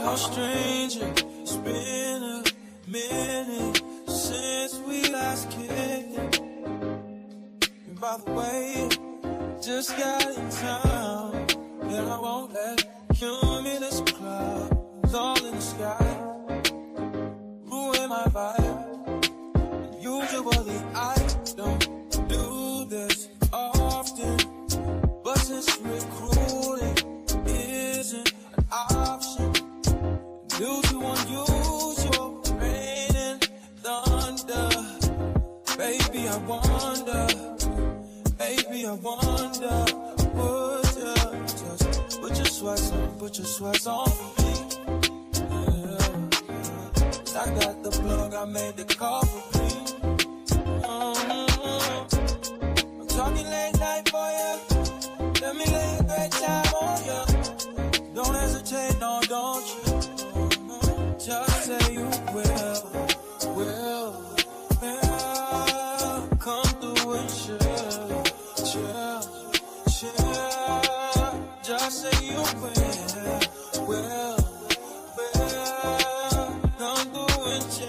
no stranger. It's been a minute since we last kicked it. And by the way, just got in town, and I won't let cumulus clouds all in the sky ruin my vibe. And usually I don't do this often, but since recruiting isn't an option, due to unusual rain and thunder, baby, I wonder, would you just put your sweats on for me? Yeah. I got the plug, I made the call for me. I'm talking late night for you. Let me lay a great time on you. Don't hesitate, no, don't you? Just say you will. Come through and chill. Just say you will. Come through and chill.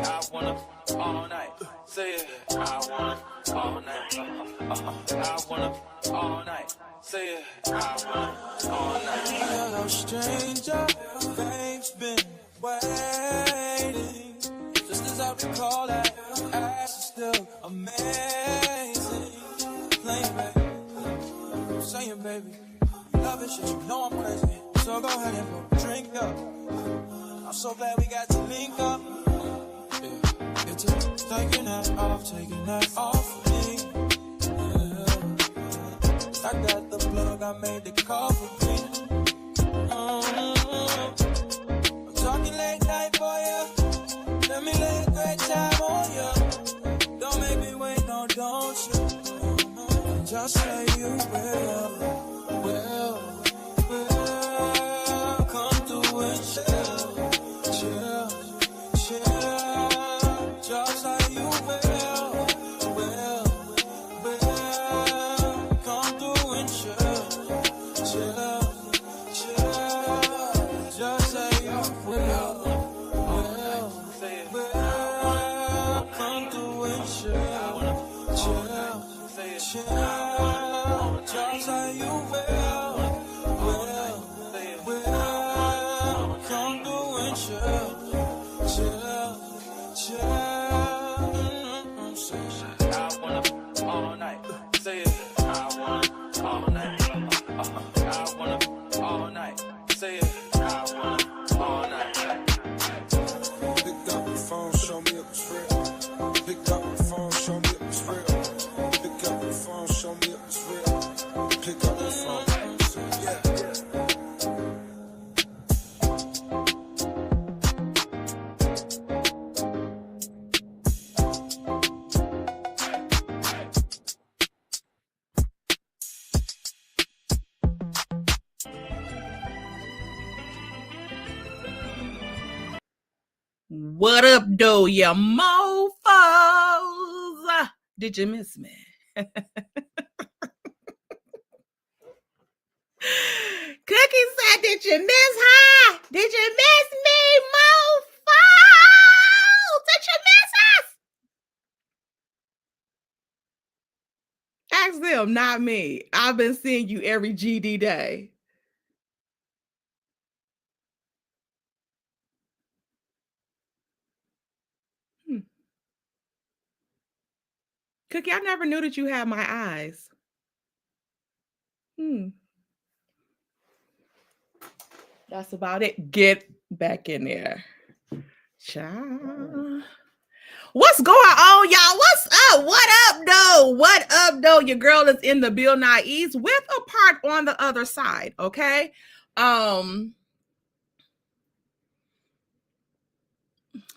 I wanna all night. Say it. I wanna all night. I wanna all night. Say it. I wanna all night. Hello, stranger. Babe's been waiting. Just as I recall that ass is still amazing. Playing, baby. Saying, baby. Love it, shit, you know I'm crazy. So go ahead and put a drink up. I'm so glad we got to link up. Yeah, it's taking that off of me. Yeah. I got the plug, I made the call for me. I'm talking late night for you. Let me lay a great time on you. Don't make me wait, no, don't you? Just say you will. Come through and chill. Just like you will. Come through and chill. Just like you will. Come through and chill. Just like you will. Come through and chill. I wanna all night. Say it. I wanna all night. I wanna all night. Say it. I wanna all night. Pick up the phone, show me if it's real. Pick up the phone, show me if it's real. Pick up the phone, show me if it's real. Pick up the phone. Yeah. What up, though, you mofos? Did you miss me? Cookie said, did you miss her? Did you miss me, mofo? Did you miss us? Ask them, not me. I've been seeing you every GD day. Cookie, I never knew that you had my eyes. That's about it. Get back in there. Child. What's going on, y'all? What's up? What up, though? What up, though? Your girl is in the Bill Naive with a part on the other side, okay?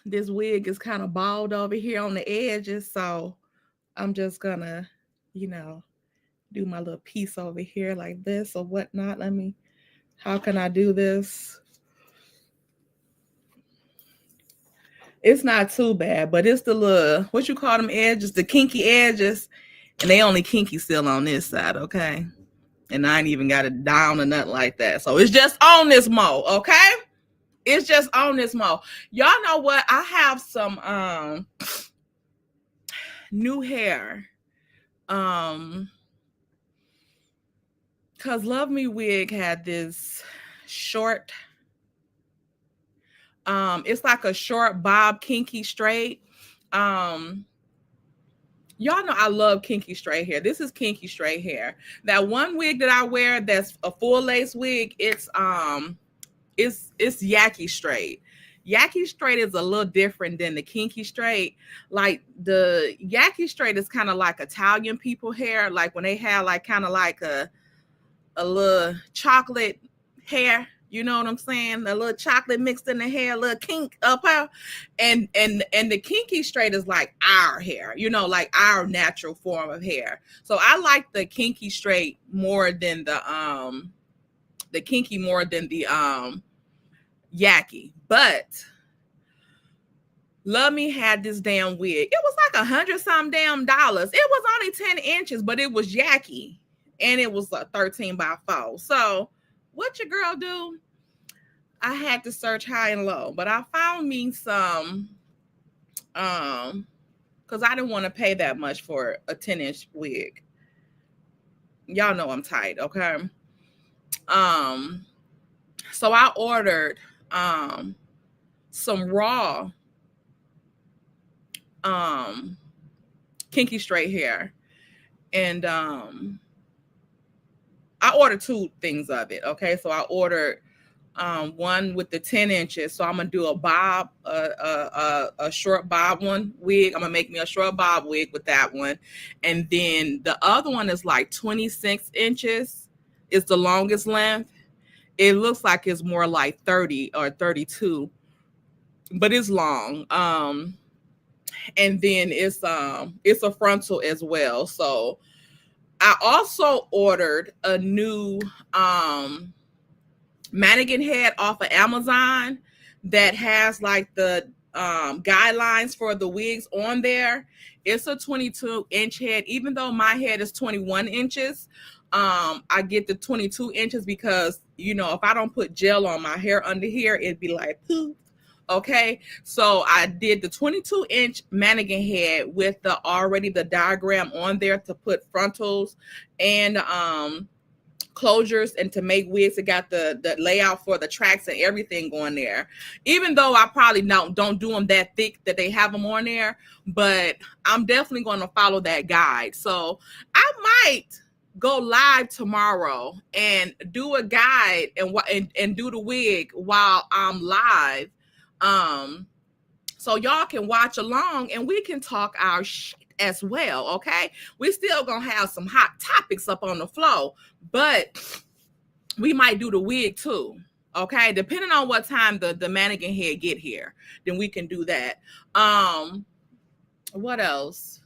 This wig is kind of bald over here on the edges, so I'm just gonna, do my little piece over here like this or whatnot. How can I do this? It's not too bad, but it's the little, what you call them edges, the kinky edges, and they only kinky still on this side, okay? And I ain't even got it down or nothing like that. So it's just on this mo, okay? It's just on this mo. Y'all know what? I have some new hair. Cause Love Me Wig had this short, it's like a short bob kinky straight. Y'all know I love kinky straight hair. This is kinky straight hair. That one wig that I wear that's a full lace wig, it's yaki straight. Yaki straight is a little different than the kinky straight. Like the yaki straight is kind of like Italian people hair, like when they have like kind of like a little chocolate hair. You know what I'm saying? A little chocolate mixed in the hair, a little kink up her. And the kinky straight is like our hair, you know, like our natural form of hair. So I like the kinky straight more than the kinky more than the yaki. But Love Me had this damn wig. It was like $100 damn dollars. It was only 10 inches, but it was yaki. And it was a 13 by 4. So what your girl do? I had to search high and low, but I found me some, because I didn't want to pay that much for a 10-inch wig. Y'all know I'm tight, okay? So I ordered some raw kinky straight hair. And I ordered 2 things of it, okay? So I ordered one with the 10 inches. So I'm gonna do a bob, a short bob one wig. I'm gonna make me a short bob wig with that one. And then the other one is like 26 inches. It's the longest length. It looks like it's more like 30 or 32, but it's long. And then it's a frontal as well. So I also ordered a new mannequin head off of Amazon that has like the guidelines for the wigs on there. It's a 22-inch head, even though my head is 21 inches. I get the 22 inches because, you know, if I don't put gel on my hair under here, it'd be like poof. Okay, so I did the 22-inch mannequin head with the diagram on there to put frontals and closures and to make wigs. It got the layout for the tracks and everything going there, even though I probably don't do them that thick that they have them on there, but I'm definitely going to follow that guide. So I might go live tomorrow and do a guide and do the wig while I'm live, so y'all can watch along and we can talk our shit as well. Okay, we still gonna have some hot topics up on the floor, but we might do the wig too. Okay, depending on what time the mannequin head get here, then we can do that. What else?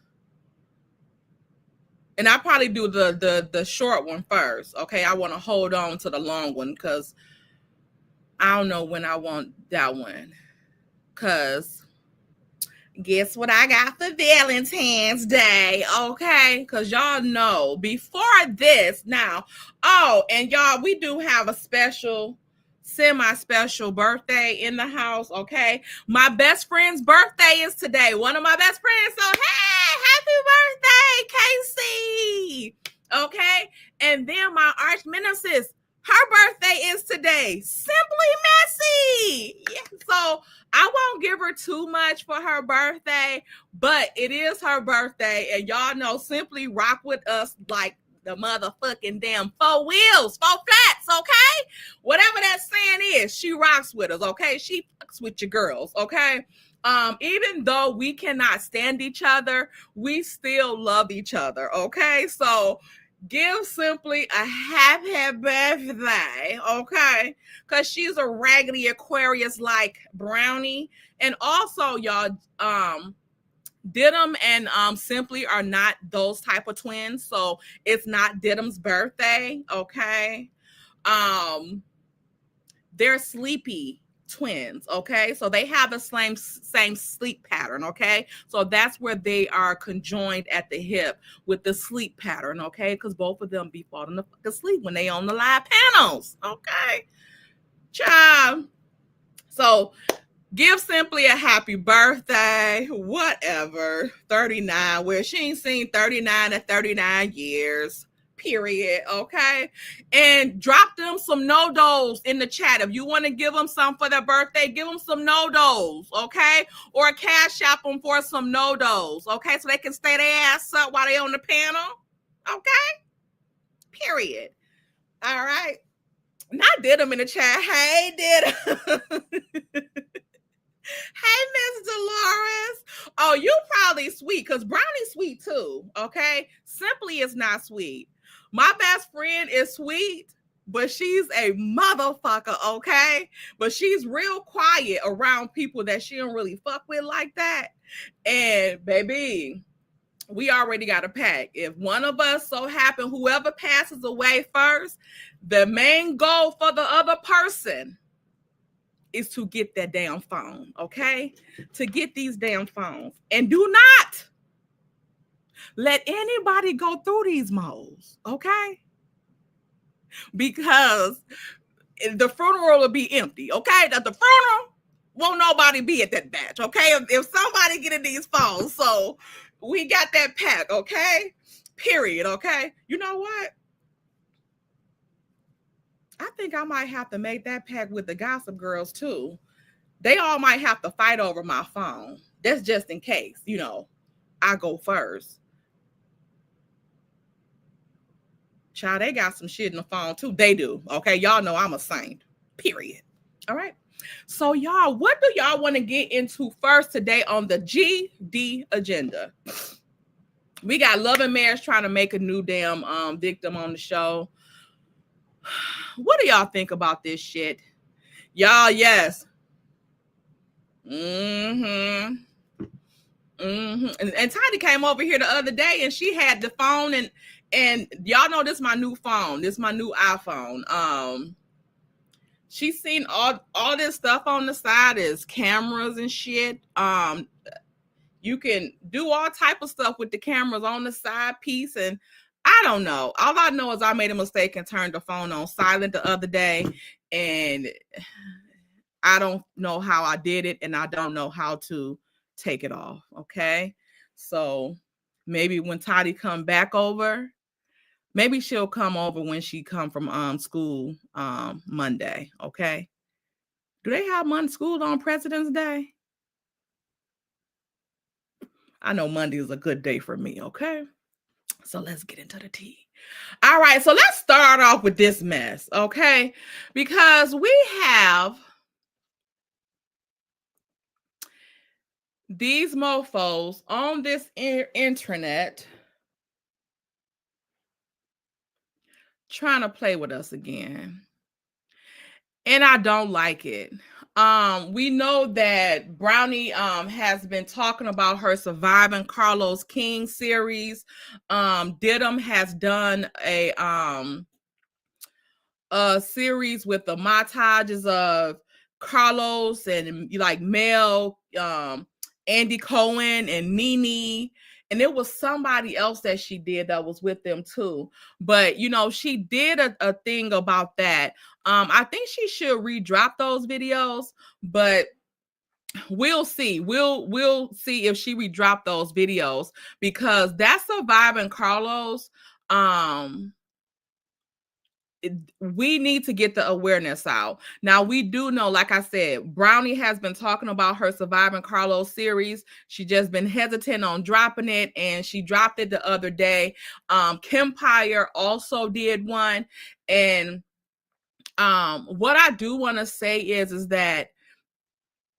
And I probably do the short one first. Okay, I want to hold on to the long one because I don't know when I want that one. Because guess what I got for Valentine's Day? Okay, because y'all know before this now. Oh, and y'all, we do have a special, semi-special birthday in the house. Okay, my best friend's birthday is today. One of my best friends. So hey, happy birthday, Casey. Okay, and then my arch nemesis, her birthday is today. Simply Messy. Yeah, so I won't give her too much for her birthday, but it is her birthday. And y'all know Simply rock with us like the motherfucking damn 4 wheels, 4 flats, okay? Whatever that saying is, she rocks with us, okay? She fucks with your girls, okay? Even though we cannot stand each other, we still love each other, okay? So give Simply a happy birthday, okay? Because she's a raggedy Aquarius like brownie. And also, y'all, Didim and Simply are not those type of twins, so it's not Didim's birthday, okay? They're sleepy twins, okay? So they have the same sleep pattern, okay? So that's where they are conjoined at the hip with the sleep pattern, okay? Because both of them be falling asleep when they on the live panels, okay? Child. So give Simply a happy birthday, whatever, 39, where she ain't seen 39 at 39 years. Period. Okay. And drop them some no-dos in the chat. If you want to give them some for their birthday, give them some no-dos. Okay. Or cash app them for some no-dos. Okay. So they can stay their ass up while they on the panel. Okay. Period. All right. Not did them in the chat. Hey, did Hey, Miss Dolores. Oh, you probably sweet because Brownie's sweet too. Okay. Simply is not sweet. My best friend is sweet, but she's a motherfucker. Okay. But she's real quiet around people that she don't really fuck with like that. And baby, we already got a pack. If one of us so happen, whoever passes away first, the main goal for the other person is to get that damn phone, okay? To get these damn phones. And do not let anybody go through these moles, okay? Because the funeral will be empty, okay? At the funeral, won't nobody be at that batch, okay? If somebody getting these phones, so we got that pack, okay? Period, okay? You know what? I think I might have to make that pack with the Gossip Girls too. They all might have to fight over my phone. That's just in case, I go first. Child, they got some shit in the phone too. They do. Okay. Y'all know I'm a saint. Period. All right. So, y'all, what do y'all want to get into first today on the GD agenda? We got Love and Marriage trying to make a new damn victim on the show. What do y'all think about this shit? Y'all, yes. And Tiny came over here the other day and she had the phone and y'all know this is my new phone. This is my new iPhone. She's seen all this stuff on the side is cameras and shit. You can do all type of stuff with the cameras on the side piece, and I don't know. All I know is I made a mistake and turned the phone on silent the other day, and I don't know how I did it, and I don't know how to take it off. Okay. So maybe when Toddy come back over, maybe she'll come over when she come from school Monday. Okay. Do they have school on President's Day? I know Monday is a good day for me. Okay. So let's get into the tea. All right. So let's start off with this mess. Okay. Because we have these mofos on this internet trying to play with us again. And I don't like it. We know that Brownie has been talking about her Surviving Carlos King series. Didim has done a series with the montages of Carlos and like Mel, Andy Cohen and Nene. And it was somebody else that she did that was with them too. But, she did a thing about that. I think she should re-drop those videos, but we'll see. We'll see if she re-drop those videos because that's Surviving Carlos. We need to get the awareness out. Now, we do know, like I said, Brownie has been talking about her Surviving Carlos series. She just been hesitant on dropping it, and she dropped it the other day. Kempire also did one. And what I do want to say is that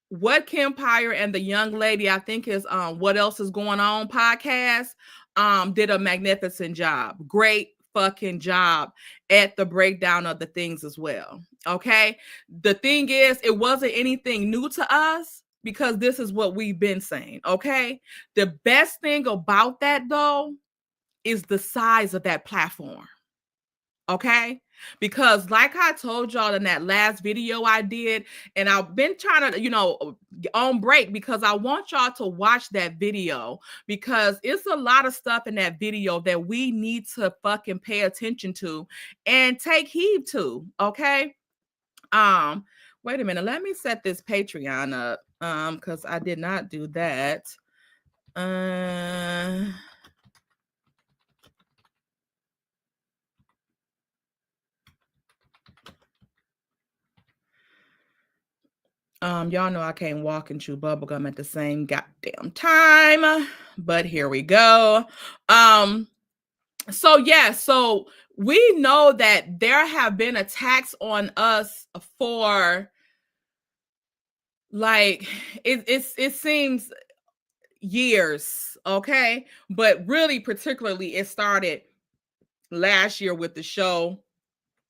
what Kempire and the young lady, I think is What Else Is Going On podcast, did a magnificent job. Great fucking job at the breakdown of the things as well. Okay. The thing is, it wasn't anything new to us because this is what we've been saying. Okay. The best thing about that though is the size of that platform. Okay. Because like I told y'all in that last video I did, and I've been trying to, on break because I want y'all to watch that video because it's a lot of stuff in that video that we need to fucking pay attention to and take heed to, okay? Wait a minute, let me set this Patreon up because I did not do that. Y'all know I can't walk and chew bubblegum at the same goddamn time, but here we go. So we know that there have been attacks on us for like it seems years, okay? But really particularly it started last year with the show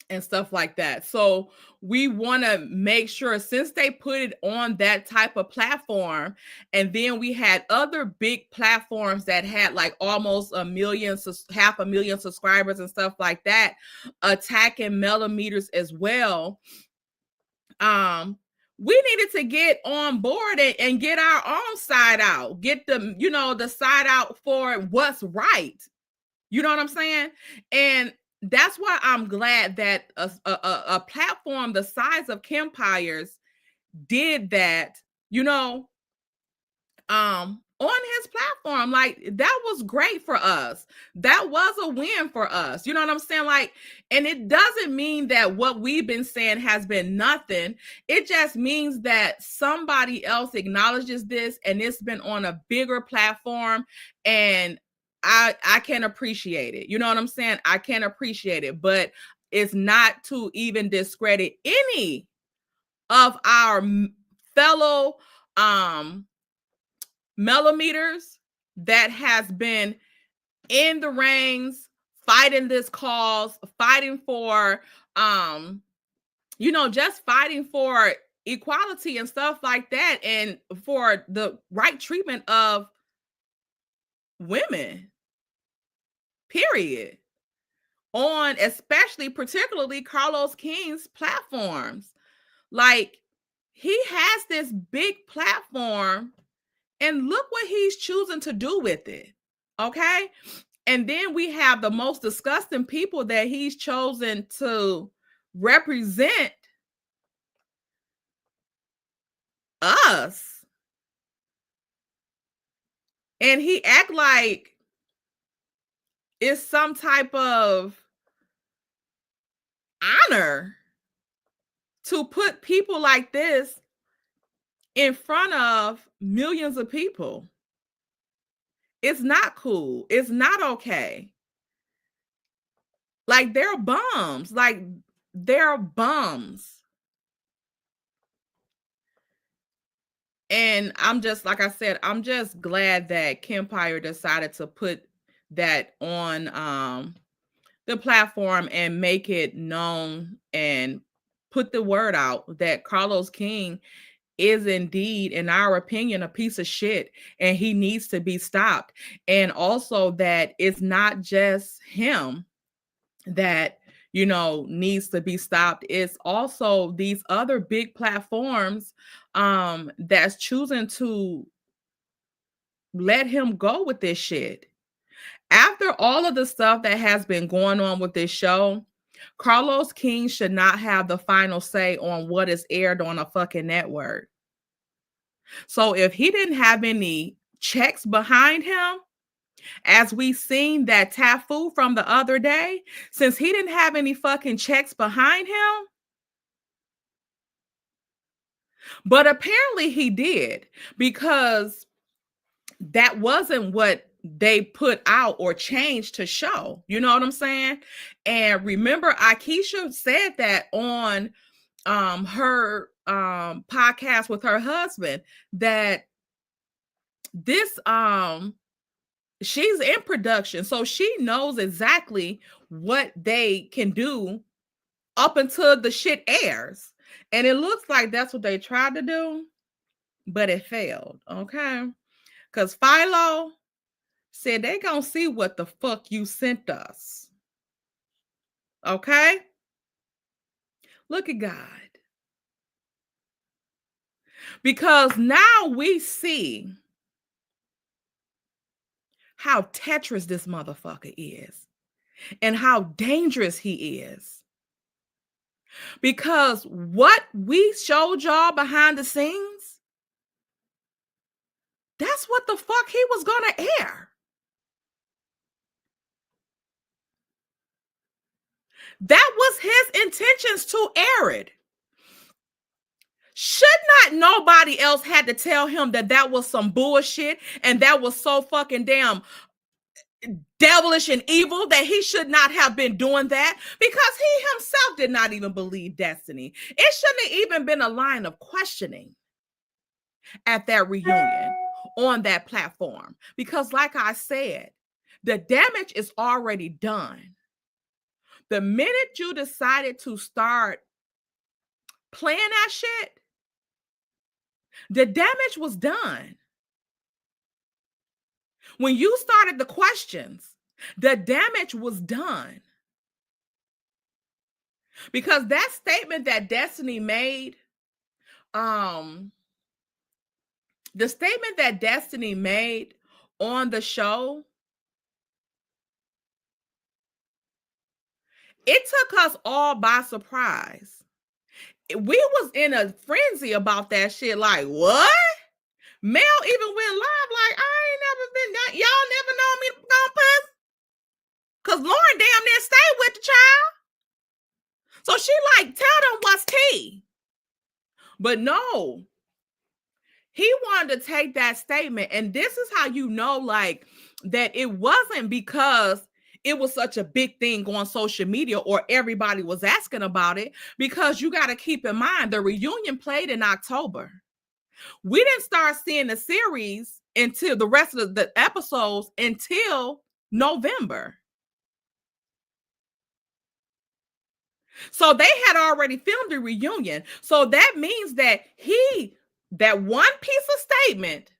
and stuff like that. So we want to make sure, since they put it on that type of platform, and then we had other big platforms that had like almost 500,000 subscribers and stuff like that, attacking millimeters as well. We needed to get on board and get our own side out, get the side out for what's right. You know what I'm saying? And that's why I'm glad that a platform the size of Kempire's did that, on his platform. Like, that was great for us. That was a win for us. You know what I'm saying? Like, and it doesn't mean that what we've been saying has been nothing. It just means that somebody else acknowledges this and it's been on a bigger platform, and I can appreciate it. You know what I'm saying? I can appreciate it, but it's not to even discredit any of our fellow millimeters that has been in the ranks, fighting this cause, fighting for just fighting for equality and stuff like that, and for the right treatment of women, period, on especially particularly Carlos King's platforms. Like, he has this big platform, and look what he's choosing to do with it. Okay. And then we have the most disgusting people that he's chosen to represent us. And he act like it's some type of honor to put people like this in front of millions of people. It's not cool. It's not okay. Like, they're bums. Like, they're bums. And I'm just, like I said, I'm just glad that Kempire decided to put that on the platform and make it known and put the word out that Carlos King is indeed, in our opinion, a piece of shit, and he needs to be stopped. And also that it's not just him that needs to be stopped. It's also these other big platforms that's choosing to let him go with this shit. After all of the stuff that has been going on with this show, Carlos King should not have the final say on what is aired on a fucking network. So if he didn't have any checks behind him, as we seen that Tafu from the other day, since he didn't have any fucking checks behind him, but apparently he did, because that wasn't what they put out or changed to show. You know what I'm saying? And remember, Akeisha said that on her podcast with her husband, that this she's in production, so she knows exactly what they can do up until the shit airs. And it looks like that's what they tried to do, but it failed. Okay. Because Philo said they gonna see what the fuck you sent us. Okay. Look at God. Because now we see how Tetris this motherfucker is and how dangerous he is. Because what we showed y'all behind the scenes, that's what the fuck he was gonna air. That was his intentions to air it. Should not nobody else had to tell him that that was some bullshit and that was so fucking damn devilish and evil that he should not have been doing that, because he himself did not even believe destiny. It shouldn't have even been a line of questioning at that reunion on that platform, because like I said, the damage is already done. The minute you decided to start playing that shit, the damage was done. When you started the questions, the damage was done. Because that statement that Destiny made, the statement that Destiny made on the show, it took us all by surprise. We was in a frenzy about that shit. Like, what? Mel even went live like, I ain't never been, y'all never known me to go pussy? Because Lauren damn near stayed with the child. So she like, tell them what's tea. But no, he wanted to take that statement. And this is how you know, like, that it wasn't because it was such a big thing on social media or everybody was asking about it, because you got to keep in mind the reunion played in October. We didn't start seeing the series until the rest of the episodes until November. So they had already filmed the reunion. So that means that that one piece of statement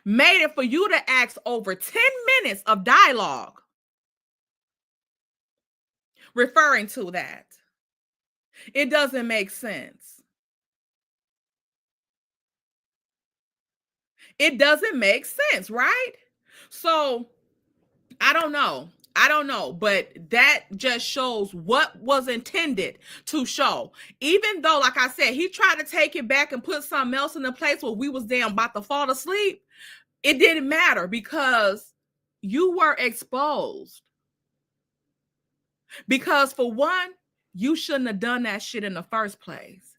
made it for you to ask over 10 minutes of dialogue referring to that. It doesn't make sense. It doesn't make sense, right? So I don't know, but that just shows what was intended to show. Even though, like I said, he tried to take it back and put something else in the place where we was damn about to fall asleep. It didn't matter because you were exposed. Because for one, you shouldn't have done that shit in the first place.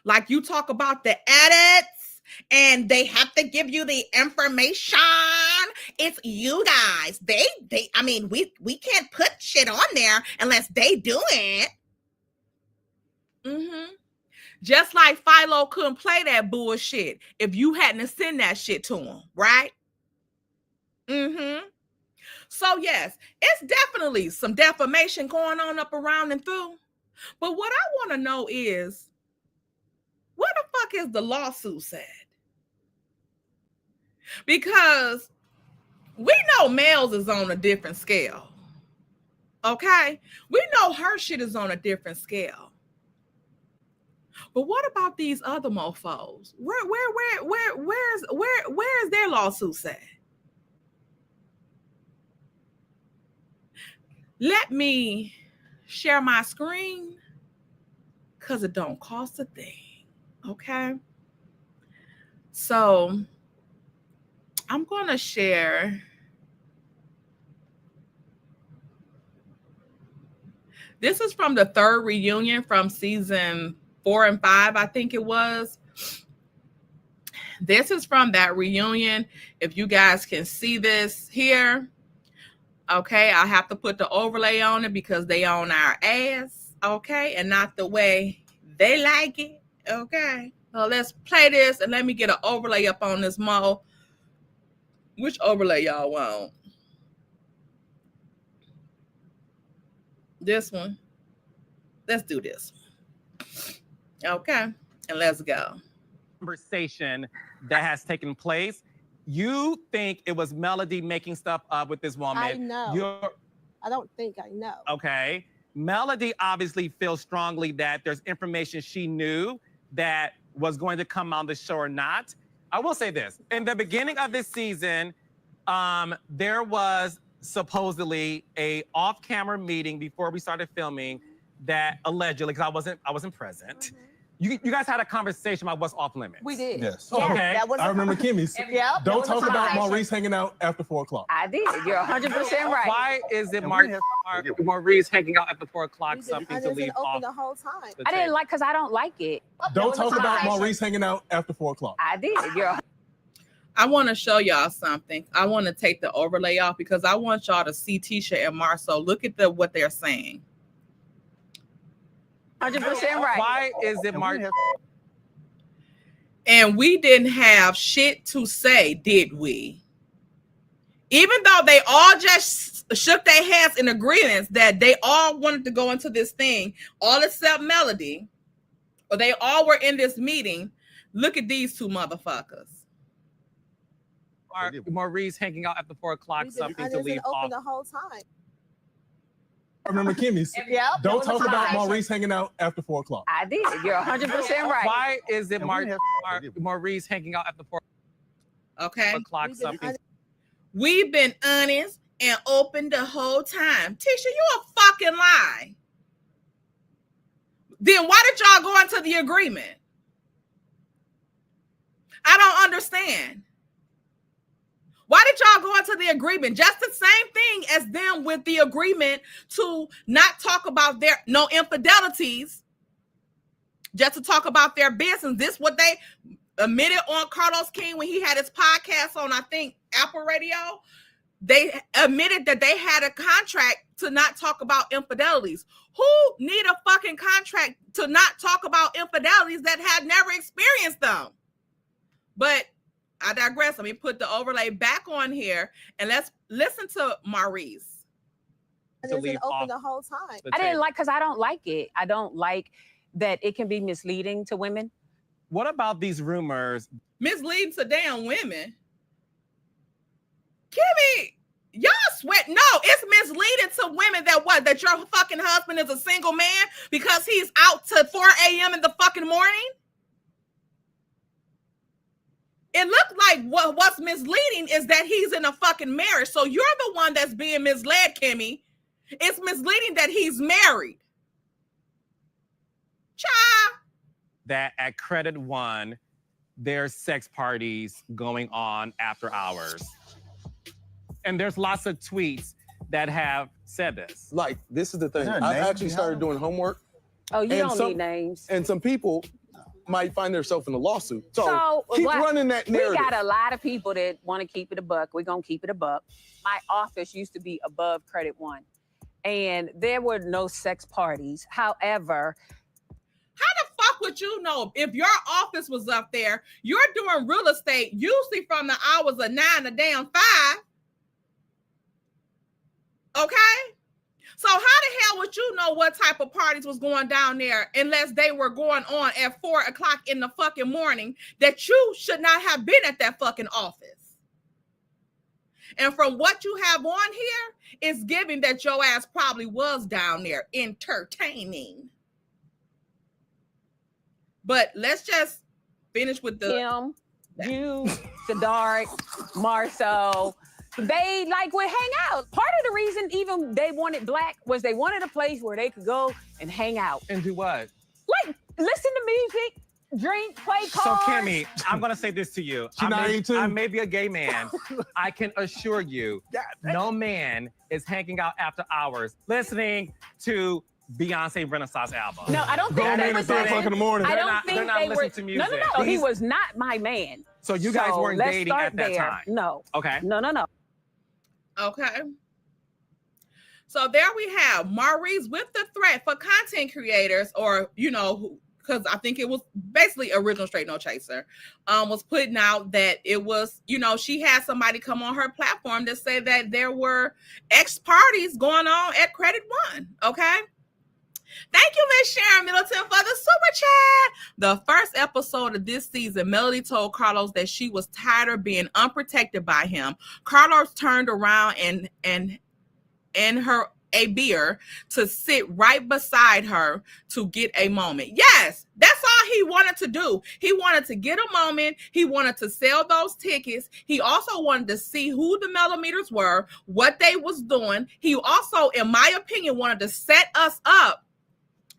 Like, you talk about the edits and they have to give you the information. It's you guys. I mean, we can't put shit on there unless they do it. Just like Philo couldn't play that bullshit if you hadn't sent that shit to him, right? So yes, it's definitely some defamation going on up around and through. But what I want to know is, what the fuck is the lawsuit said? Because we know Mel's is on a different scale. Okay? We know her shit is on a different scale. But what about these other mofos? Where's their lawsuit say? Let me share my screen, because it don't cost a thing. Okay? So I'm going to share. This is from the third reunion from season 4 and 5, I think it was. This is from that reunion. If you guys can see this here. Okay, I have to put the overlay on it because they on our ass. Okay, and not the way they like it. Okay. So let's play this and let me get an overlay up on this mo. Which overlay y'all want? This one. Let's do this one. Okay, and let's go. Conversation that has taken place. You think it was Melody making stuff up with this woman? I know. I don't think I know. Okay. Melody obviously feels strongly that there's information she knew that was going to come on the show or not. I will say this. In the beginning of this season, there was supposedly a off-camera meeting before we started filming that allegedly, because I wasn't present. You guys had a conversation about what's off limits. We did. Yes. Okay. That was I remember Kimmy's. Yep, Don't that was talk a about conversation. Maurice hanging out after 4 o'clock. I did. You're 100% right. Why is it And we have- Maurice hanging out after 4 o'clock I something to didn't leave open off the whole time. the I didn't table? like because I don't like it. Don't talk about conversation. Maurice hanging out after 4 o'clock. I did. You're I want to show y'all something. I want to take the overlay off because I want y'all to see Tisha and Marceau. Look at what they're saying. 100% right. Why is it And we didn't have shit to say, did we? Even though they all just shook their heads in agreement that they all wanted to go into this thing, all except Melody, or they all were in this meeting. Look at these two motherfuckers. Maurice hanging out after 4 o'clock something to leave off? The whole time. I remember Kimmy's. Yep, Don't that was talk a about conversation. Maurice hanging out after 4 o'clock. I did. You're 100% right. Why is it And we have- Maurice hanging out after 4 Okay. o'clock something? We've been honest and open the whole time. Tisha, you a fucking lie. Then why did y'all go into the agreement? I don't understand. Why did y'all go into the agreement? Just the same thing as them with the agreement to not talk about their no infidelities, just to talk about their business. This what they admitted on Carlos King when he had his podcast on, I think, Apple Radio. They admitted that they had a contract to not talk about infidelities. Who need a fucking contract to not talk about infidelities that had never experienced them? But I digress. Let me put the overlay back on here and let's listen to Maurice. To leave off the whole time. the I didn't table? like because I don't like it. I don't like that it can be misleading to women. What about these rumors? Misleading to damn women. Kimmy, y'all sweat. No, it's misleading to women that your fucking husband is a single man because he's out to 4 a.m. in the fucking morning? It looked like what's misleading is that he's in a fucking marriage. So you're the one that's being misled, Kimmy. It's misleading that he's married. Child. That at Credit One, there's sex parties going on after hours. And there's lots of tweets that have said this. Like, this is the thing. Is there a I've name actually started behind doing homework, Oh, you And don't some- need names. and some people might find themselves in a lawsuit. So, So, keep what- running that We narrative. got a lot of people that want to keep it a buck. We're going to keep it a buck. My office used to be above Credit One, and there were no sex parties. However, How the fuck would you know if your office was up there? You're doing real estate usually from the hours of 9 to damn 5. Okay? So how the hell would you know what type of parties was going down there unless they were going on at 4 o'clock in the fucking morning that you should not have been at that fucking office? And from what you have on here, it's giving that your ass probably was down there entertaining. But let's just finish with the... Kim, you, Sadark, Marceau, they would hang out. Part of the reason even they wanted Black was they wanted a place where they could go and hang out. And do what? Like, listen to music, drink, play So cards. Kimmy, I'm gonna say this to you. She naive too? I may be a gay man. I can assure you, no man is hanging out after hours listening to Beyonce Renaissance album. No, I don't think Grown they man were at 3 o'clock in the morning. I They're don't not- think they're not they were. listening to No, music. he He's- was not my man. So you guys weren't let's dating start at that there. time. No, Okay. no. Okay. So there we have Maurice with the threat for content creators, or, because I think it was basically original Straight No Chaser, was putting out that it was, she had somebody come on her platform to say that there were X parties going on at Credit One. Okay. Thank you, Miss Sharon Middleton, for the super chat. The first episode of this season, Melody told Carlos that she was tired of being unprotected by him. Carlos turned around and a beer to sit right beside her to get a moment. Yes, that's all he wanted to do. He wanted to get a moment. He wanted to sell those tickets. He also wanted to see who the millimeters were, what they was doing. He also, in my opinion, wanted to set us up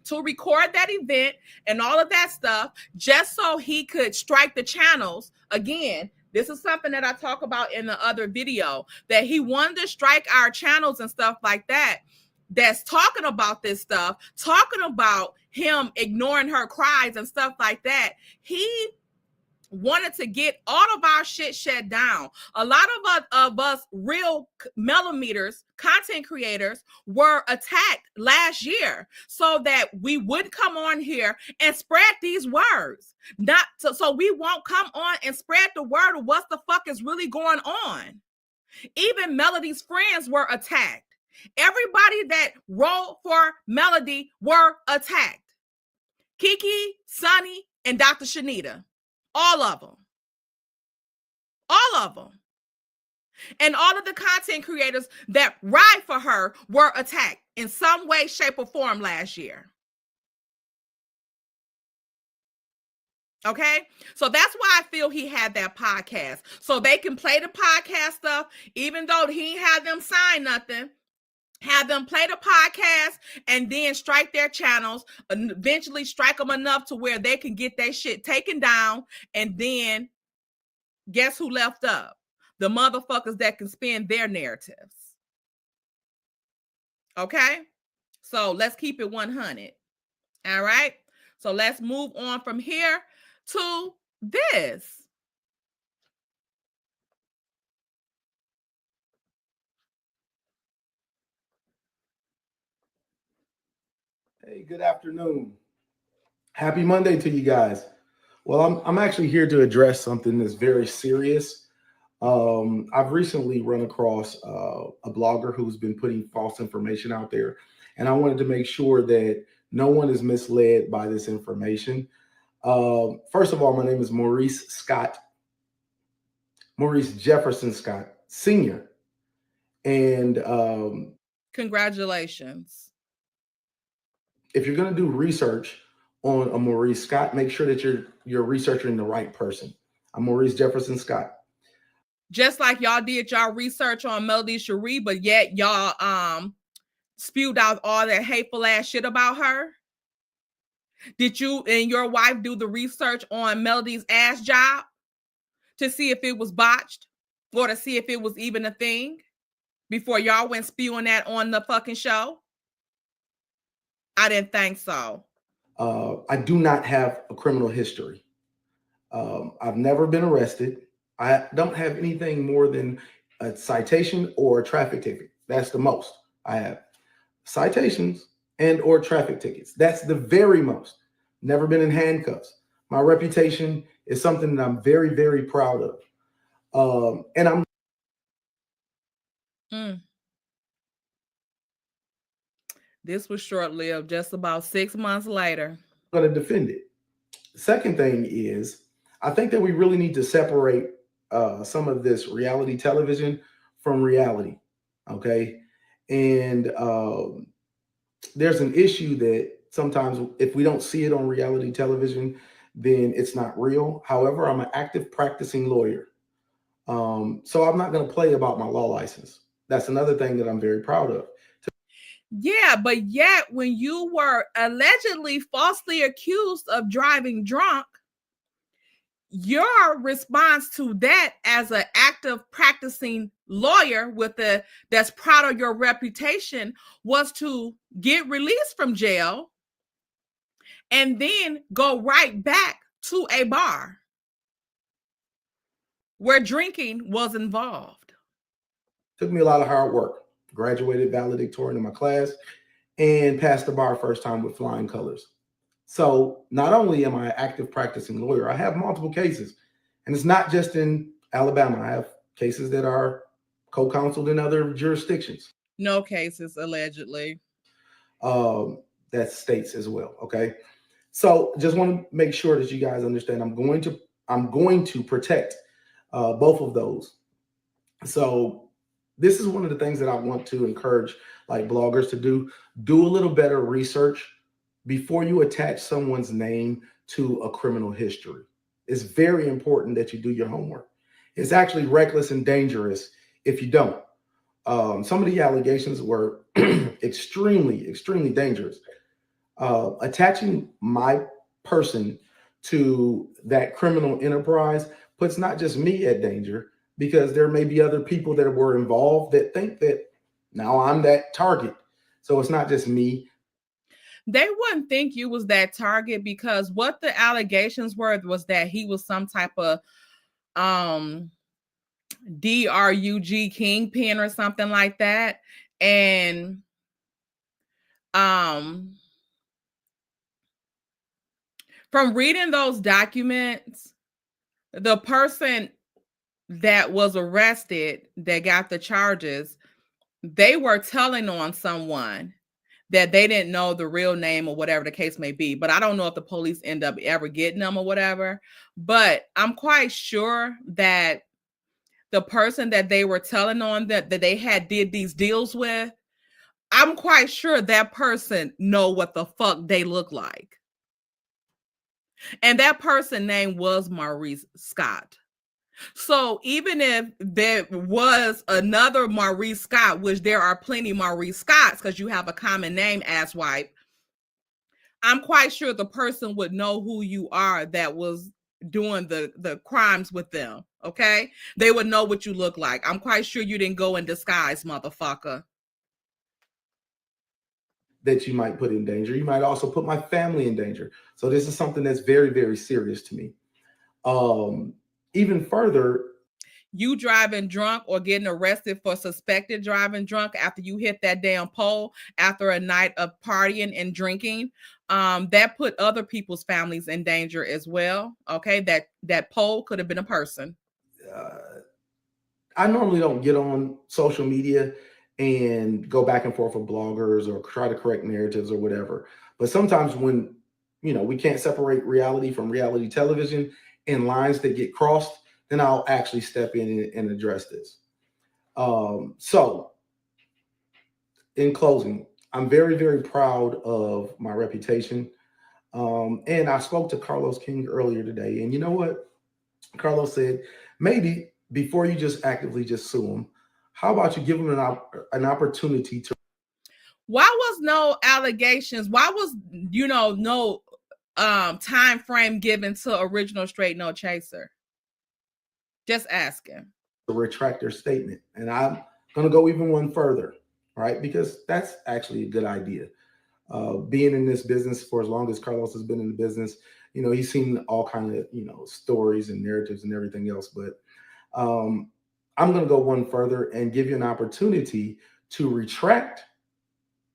to record that event and all of that stuff just so he could strike the channels. Again, this is something that I talk about in the other video, that he wanted to strike our channels and stuff like that, that's talking about this stuff, talking about him ignoring her cries and stuff like that. He wanted to get all of our shit shut down. A lot of us real millimeters, content creators, were attacked last year so that we would come on here and spread these words. Not so we won't come on and spread the word of what the fuck is really going on. Even Melody's friends were attacked. Everybody that wrote for Melody were attacked. Kiki, Sonny, and Dr. Shanita. All of them. All of them. And all of the content creators that ride for her were attacked in some way, shape, or form last year. Okay? So that's why I feel he had that podcast. So they can play the podcast stuff, even though he ain't had them sign nothing. Have them play the podcast and then strike their channels, and eventually strike them enough to where they can get their shit taken down. And then guess who left up? The motherfuckers that can spin their narratives. Okay? So let's keep it 100. All right? So let's move on from here to this. Hey, good afternoon. Happy Monday to you guys. Well, I'm actually here to address something that's very serious. I've recently run across a blogger who's been putting false information out there, and I wanted to make sure that no one is misled by this information. First of all, my name is Maurice Jefferson Scott Sr. And Congratulations. if you're going to do research on a Maurice Scott, make sure that you're researching the right person. I'm Maurice Jefferson Scott. Just like y'all did y'all research on Melody Cherie, but yet y'all spewed out all that hateful ass shit about her. Did you and your wife do the research on Melody's ass job to see if it was botched or to see if it was even a thing before y'all went spewing that on the fucking show? I didn't think so. I do not have a criminal history. I've never been arrested. I don't have anything more than a citation or a traffic ticket. That's the most I have. Citations and or traffic tickets. That's the very most. Never been in handcuffs. My reputation is something that I'm very, very proud of. And I'm This was short-lived, just about 6 months later. going to defend it. Second thing is, I think that we really need to separate some of this reality television from reality. Okay. And there's an issue that sometimes if we don't see it on reality television, then it's not real. However, I'm an active practicing lawyer. So I'm not going to play about my law license. That's another thing that I'm very proud of. Yeah, but yet when you were allegedly falsely accused of driving drunk, your response to that as an active practicing lawyer that's proud of your reputation was to get released from jail and then go right back to a bar where drinking was involved. Took me a lot of hard work. Graduated valedictorian in my class and passed the bar first time with flying colors. So not only am I an active practicing lawyer, I have multiple cases. And it's not just in Alabama. I have cases that are co-counseled in other jurisdictions. No cases, allegedly. That's states as well. Okay. So just want to make sure that you guys understand I'm going to protect both of those. So this is one of the things that I want to encourage like bloggers to do. Do a little better research before you attach someone's name to a criminal history. It's very important that you do your homework. It's actually reckless and dangerous if you don't. Some of the allegations were extremely, extremely dangerous. Attaching my person to that criminal enterprise puts not just me at danger, because there may be other people that were involved that think that now I'm that target. So it's not just me. They wouldn't think you was that target, because what the allegations were was that he was some type of um DRUG kingpin or something like that. And um from reading those documents, the person that was arrested that got the charges, they were telling on someone that they didn't know the real name or whatever the case may be. But I don't know if the police end up ever getting them or whatever. But I'm quite sure that the person that they were telling on that they had did these deals with, I'm quite sure that person know what the fuck they look like. And that person name was Maurice Scott. So even if there was another Maurice Scott, which there are plenty Maurice Scotts because you have a common name, asswipe, I'm quite sure the person would know who you are that was doing the crimes with them. Okay, they would know what you look like. I'm quite sure you didn't go in disguise, motherfucker. That you might put in danger. You might also put my family in danger. So this is something that's very, very serious to me. Even further, you driving drunk or getting arrested for suspected driving drunk after you hit that damn pole after a night of partying and drinking, that put other people's families in danger as well. Okay, that pole could have been a person. I normally don't get on social media and go back and forth with bloggers or try to correct narratives or whatever. But sometimes when, we can't separate reality from reality television and lines that get crossed, then I'll actually step in and address this. So in closing, I'm very, very proud of my reputation. And I spoke to Carlos King earlier today. And you know what? Carlos said, maybe before you just actively just sue him, how about you give him an opportunity to. Why was no allegations? Why was no time frame given to original Straight No Chaser? Just asking. Retract their statement. And I'm going to go even one further, right? Because that's actually a good idea. Being in this business for as long as Carlos has been in the business, he's seen all kind of, stories and narratives and everything else. But I'm going to go one further and give you an opportunity to retract.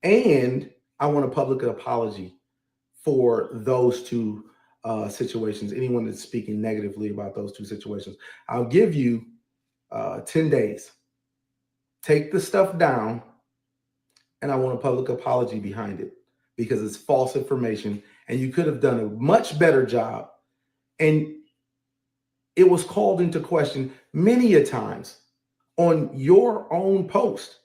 And I want a public apology for those two situations. Anyone that's speaking negatively about those two situations, I'll give you 10 days. Take the stuff down, and I want a public apology behind it, because it's false information and you could have done a much better job. And it was called into question many a times on your own post.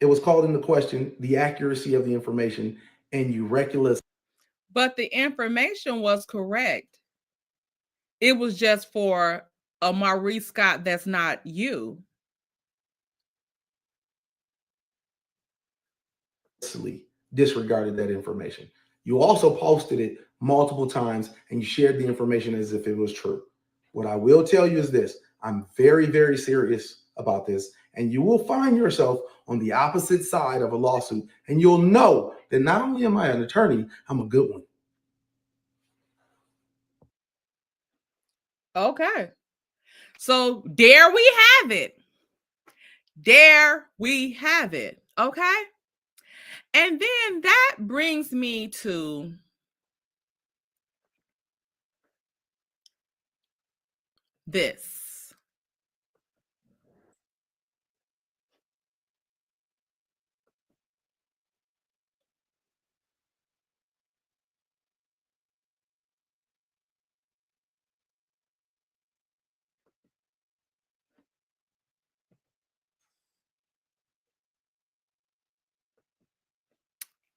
It was called into question the accuracy of the information, and you reckless. But the information was correct. It was just for a Maurice Scott that's not you. Disregarded that information. You also posted it multiple times and you shared the information as if it was true. What I will tell you is this: I'm very, very serious about this, and you will find yourself on the opposite side of a lawsuit, and you'll know that not only am I an attorney, I'm a good one. Okay. So there we have it. There we have it. Okay. And then that brings me to this.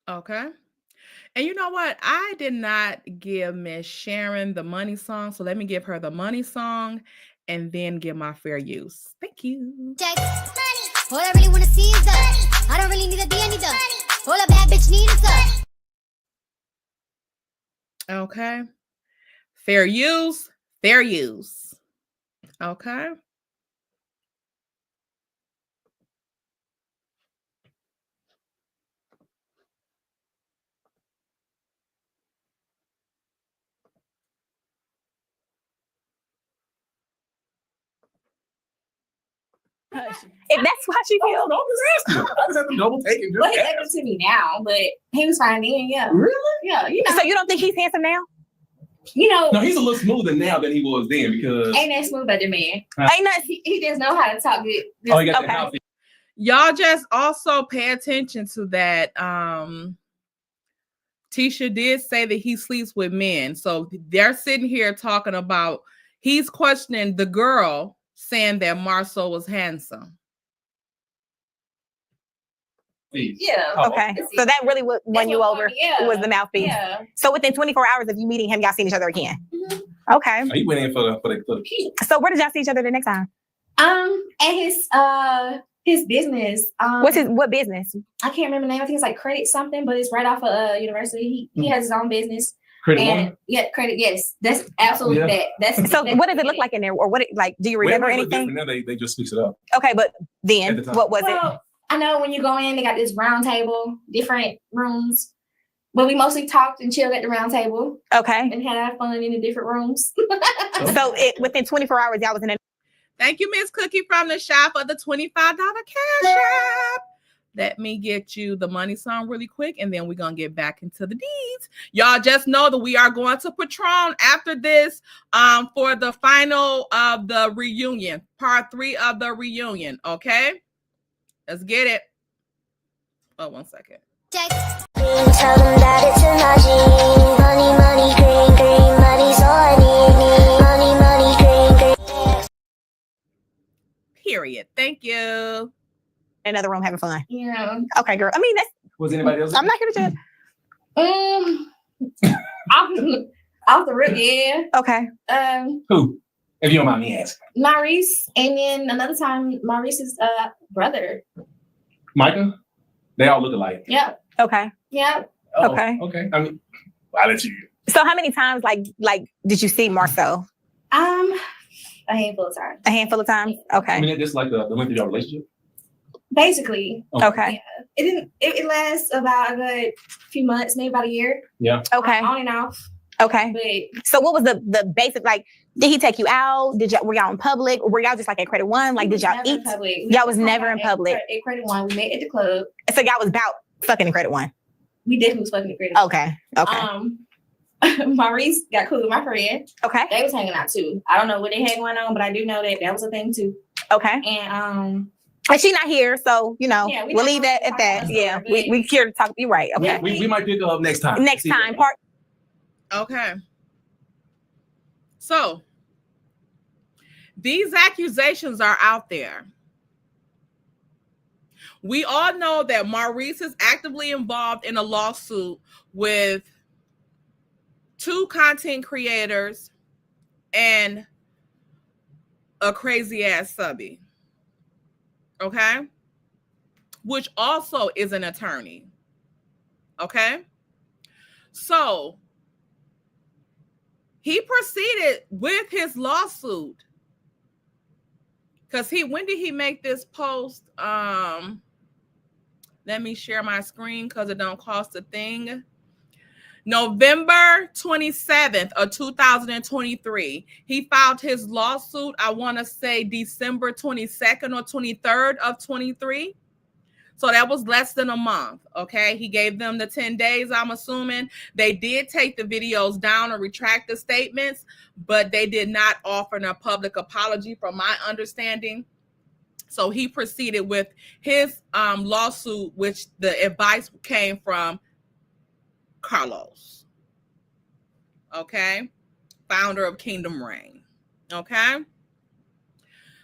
Okay. And you know what? I did not give Miss Sharon the money song. So let me give her the money song and then give my fair use. Thank you. Check. All I really wanna see is the. I don't really need a D, I need the. All a bad bitch need is the. Okay. Fair use. Fair use. Okay. If that's why she feels. I'm just asking. I just have to double take it. Well, he's able to me now, but he was fine then, yeah. Really? Yeah, you know. So you don't think he's handsome now? You know, No, he's a little smoother now than he was then because. ain't that smooth about the man. Ain't nothing. He just know how to talk good. Oh, he got Okay. that outfit. Y'all just also pay attention to that. Tisha did say that he sleeps with men. So they're sitting here talking about, he's questioning the girl saying that Marceau was handsome. Yeah. Oh, Okay. So that really won you over. Yeah. It was the mouthpiece. Yeah. So within 24 hours of you meeting him, y'all seen each other again. Mhm. Okay. Oh, he went in for the key. So where did y'all see each other the next time? At his business. What business? I can't remember the name. I think it's like Credit something, but it's right off of university. He has his own business. Credit And one. yeah, Credit, yes. That's absolutely Yeah. that. That's So what does it look like in there? Or what do you remember anything? Now they just switched it up. Okay, but then At the time. what was it? Well, I know when you go in, they got this round table, different rooms. But we mostly talked and chilled at the round table Okay. and had our fun in the different rooms. So within 24 hours, y'all was in a Thank you, Miss Cookie from the shop for the $25 cash app. Let me get you the money song really quick, and then we're going to get back into the deeds. Y'all just know that we are going to Patron after this for the final of the reunion, part 3 of the reunion, okay? Let's get it. Oh, 1 second. Check. Tell them that it's a magic. Money, money, green, green. Money's all I need. Money, money, green, green. Period. Thank you. another room having fun. Yeah. Okay, girl. I mean, that's. Was anybody else? I'm not here to judge. Off the rip, yeah. Okay. Who? If you don't mind me asking. Maurice, and then another time, Maurice's brother. Micah? They all look alike. Yeah. Okay. Yeah. Oh, Okay. Okay. I mean, I'll let you. So how many times, like, did you see Marceau? A handful of times. A handful of times. I Okay. mean, it's like the length of your relationship. Basically. Okay. It lasts about a good few months, maybe about a year. Yeah. Okay. On and off. Okay. But So what was the basic, like, did he take you out? Were y'all in public? Or were y'all just like at Credit One? Like, did y'all never in eat? public. Y'all was never in public. At Credit One, we met at the club. So y'all was about fucking in Credit One. We definitely was fucking at Credit One. Okay. Okay. Maurice got cool with my friend. Okay. They was hanging out too. I don't know what they had going on, but I do know that was a thing too. Okay. And And she not here, so Yeah, we we'll not leave that gonna at that. talk about Yeah. her, but- We here to talk. You're right. Okay. Yeah. We might pick up next time. Next See time, that. part. Okay. So these accusations are out there. We all know that Maurice is actively involved in a lawsuit with 2 content creators and a crazy ass subby. Okay? Which also is an attorney. Okay? So he proceeded with his lawsuit because when did he make this post? Let me share my screen because it don't cost a thing. November 27th of 2023. He filed his lawsuit, I want to say December 22nd or 23rd of 23. So that was less than a month, okay? He gave them the 10 days, I'm assuming. They did take the videos down and retract the statements, but they did not offer a public apology from my understanding. So he proceeded with his lawsuit, which the advice came from Carlos, okay? Founder of Kingdom Reign, okay?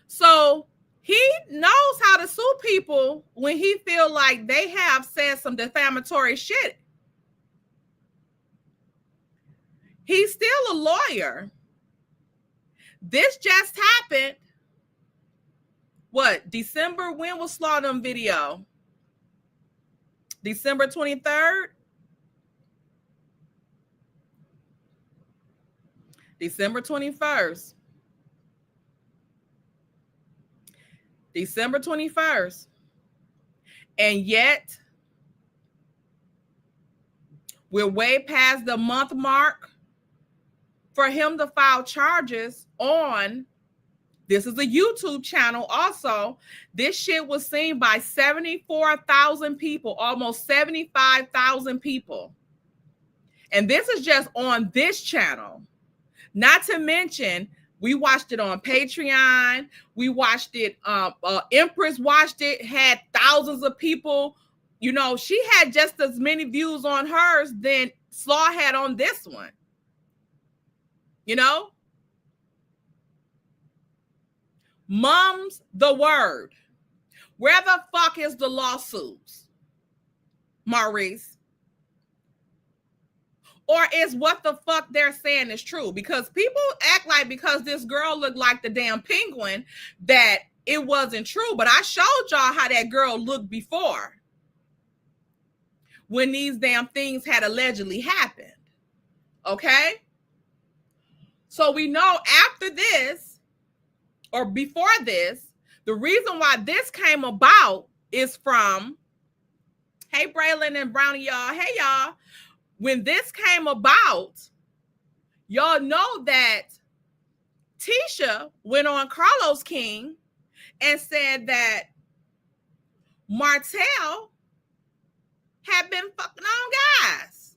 So he knows how to sue people when he feel like they have said some defamatory shit. He's still a lawyer. This just happened. What, December? When was Slaughter's video? December 23rd? December 21st. December 21st. And yet, we're way past the month mark for him to file charges on. This is a YouTube channel also. This shit was seen by 74,000 people, almost 75,000 people. And this is just on this channel. Not to mention, we watched it on Patreon. We watched it. Empress watched it, had thousands of people. You know, she had just as many views on hers than Slaw had on this one. You know? Mum's the word. Where the fuck is the lawsuits, Maurice? Or is what the fuck they're saying is true? Because people act like because this girl looked like the damn penguin that it wasn't true. But I showed y'all how that girl looked before when these damn things had allegedly happened. Okay? So we know after this or before this, the reason why this came about is from, hey, Braylon and Brownie, y'all. Hey, y'all. When this came about, y'all know that Tisha went on Carlos King and said that Martell had been fucking on guys.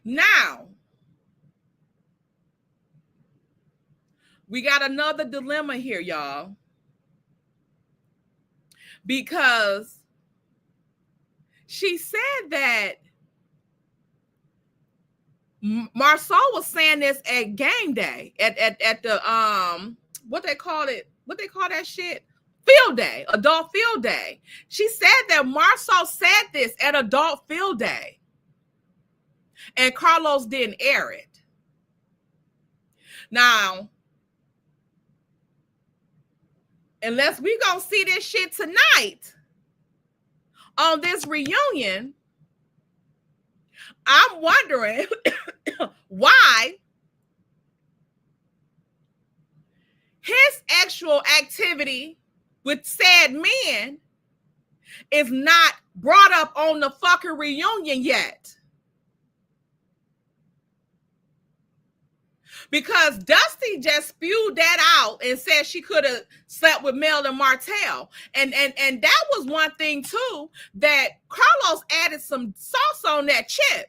Now, we got another dilemma here, y'all. Because she said that Marceau was saying this at game day, at the what they call that shit? Field day, adult field day. She said that Marceau said this at adult field day. And Carlos didn't air it. Now, unless we gonna see this shit tonight on this reunion, I'm wondering why his actual activity with said men is not brought up on the fucking reunion yet. Because Dusty just spewed that out and said she could have slept with Mel and Martell. And that was one thing, too, that Carlos added some sauce on that chip.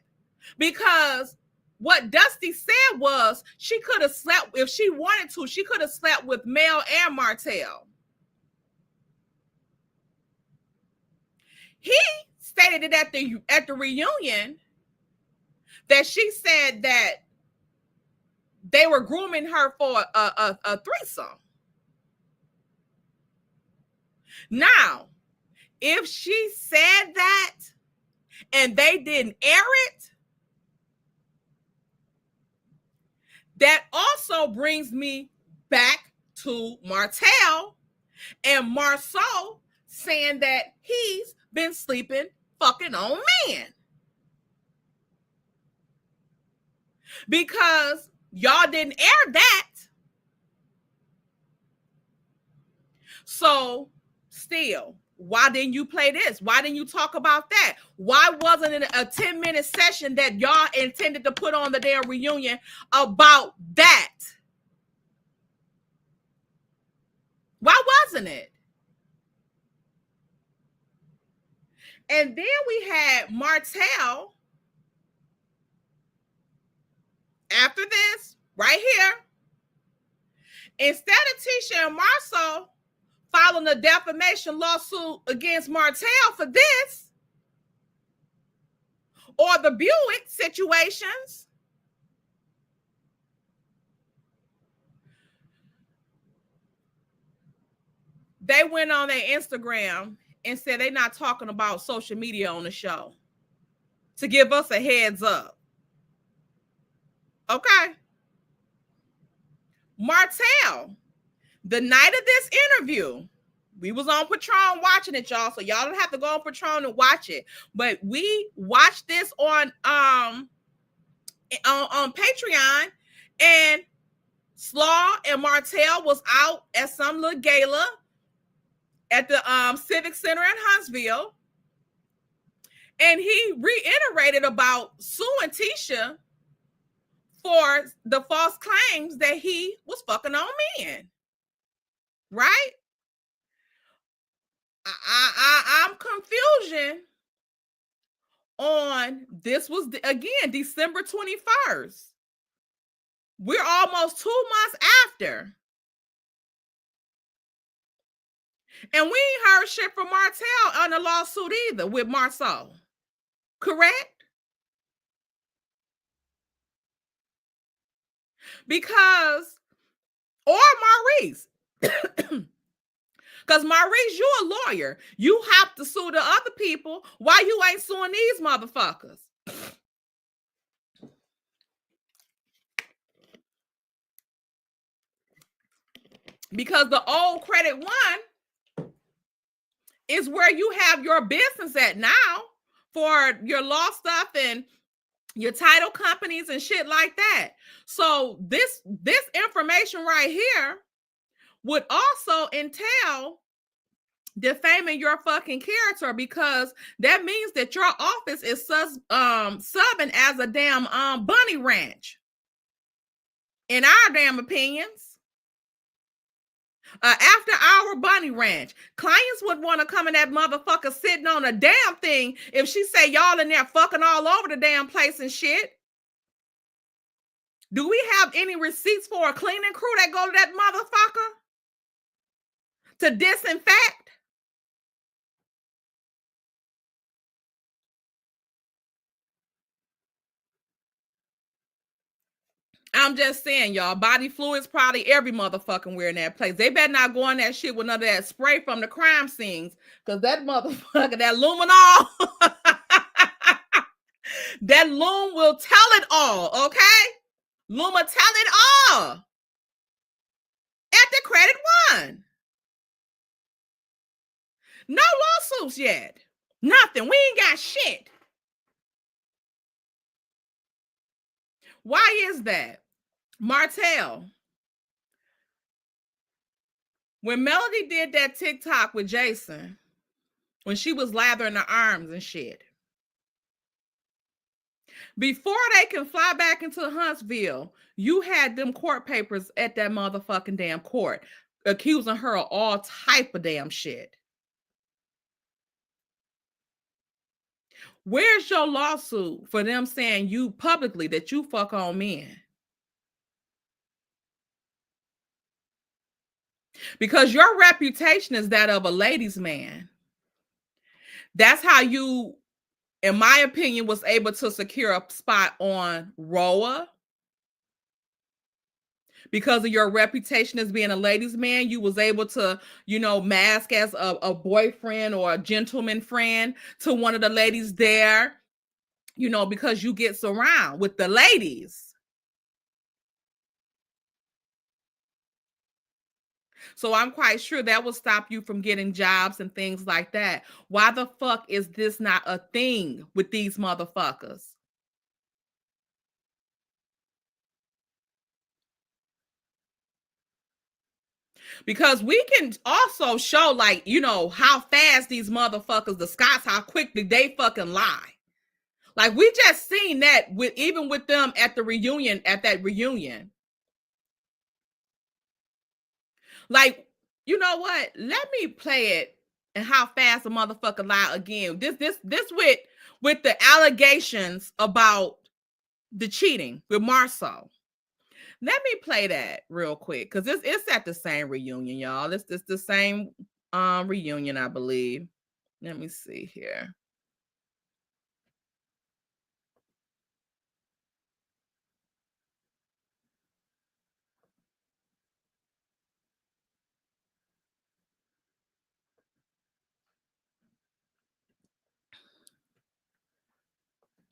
Because what Dusty said was she could have slept, if she wanted to, she could have slept with Mel and Martell. He stated it at the reunion that she said that they were grooming her for a threesome. Now, if she said that and they didn't air it, that also brings me back to Martell and Marceau saying that he's been sleeping fucking on men. Because y'all didn't air that. So, still, why didn't you play this? Why didn't you talk about that? Why wasn't it a 10-minute session that y'all intended to put on the damn reunion about that? Why wasn't it? And then we had Martell after this, right here. Instead of Tisha and Marceau filing a defamation lawsuit against Martell for this, or the Buick situations, they went on their Instagram and said they're not talking about social media on the show to give us a heads up. Okay. Martell, the night of this interview, we was on Patreon watching it, y'all. So y'all don't have to go on Patreon and watch it. But we watched this on Patreon, and Slaw and Martell was out at some little gala at the Civic Center in Huntsville. And he reiterated about suing Tisha for the false claims that he was fucking on men. Right? I'm confusion on this was again December 21st. We're almost 2 months after. And we ain't heard shit from Martell on the lawsuit either with Marceau. Correct? Because, or Maurice. Because Maurice, you a lawyer. You have to sue the other people. Why you ain't suing these motherfuckers? Because the old Credit One is where you have your business at now for your law stuff and your title companies and shit like that. So this information right here would also entail defaming your fucking character, because that means that your office is subbing as a damn bunny ranch in our damn opinions. After our bunny ranch. Clients would want to come in that motherfucker sitting on a damn thing if she say y'all in there fucking all over the damn place and shit. Do we have any receipts for a cleaning crew that go to that motherfucker to disinfect? I'm just saying, y'all, body fluids probably every motherfucking wearing that place. They better not go on that shit with none of that spray from the crime scenes, because that motherfucker, that luminol, that loom will tell it all, okay? Luma tell it all at the Credit One. No lawsuits yet. Nothing. We ain't got shit. Why is that? Martell, when Melody did that TikTok with Jason, when she was lathering her arms and shit, before they can fly back into Huntsville, you had them court papers at that motherfucking damn court, accusing her of all type of damn shit. Where's your lawsuit for them saying you publicly that you fuck on men? Because your reputation is that of a ladies' man. That's how you, in my opinion, was able to secure a spot on ROA. Because of your reputation as being a ladies' man, you was able to, mask as a boyfriend or a gentleman friend to one of the ladies there, because you get around with the ladies. So I'm quite sure that will stop you from getting jobs and things like that. Why the fuck is this not a thing with these motherfuckers? Because we can also show, like, how fast these motherfuckers, the Scots, how quickly they fucking lie. Like, we just seen that even with them at that reunion. Like, you know what? Let me play it and how fast a motherfucker lie again. This with the allegations about the cheating with Marceau. Let me play that real quick, because it's at the same reunion, y'all. It's the same reunion, I believe. Let me see here.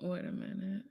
Wait a minute.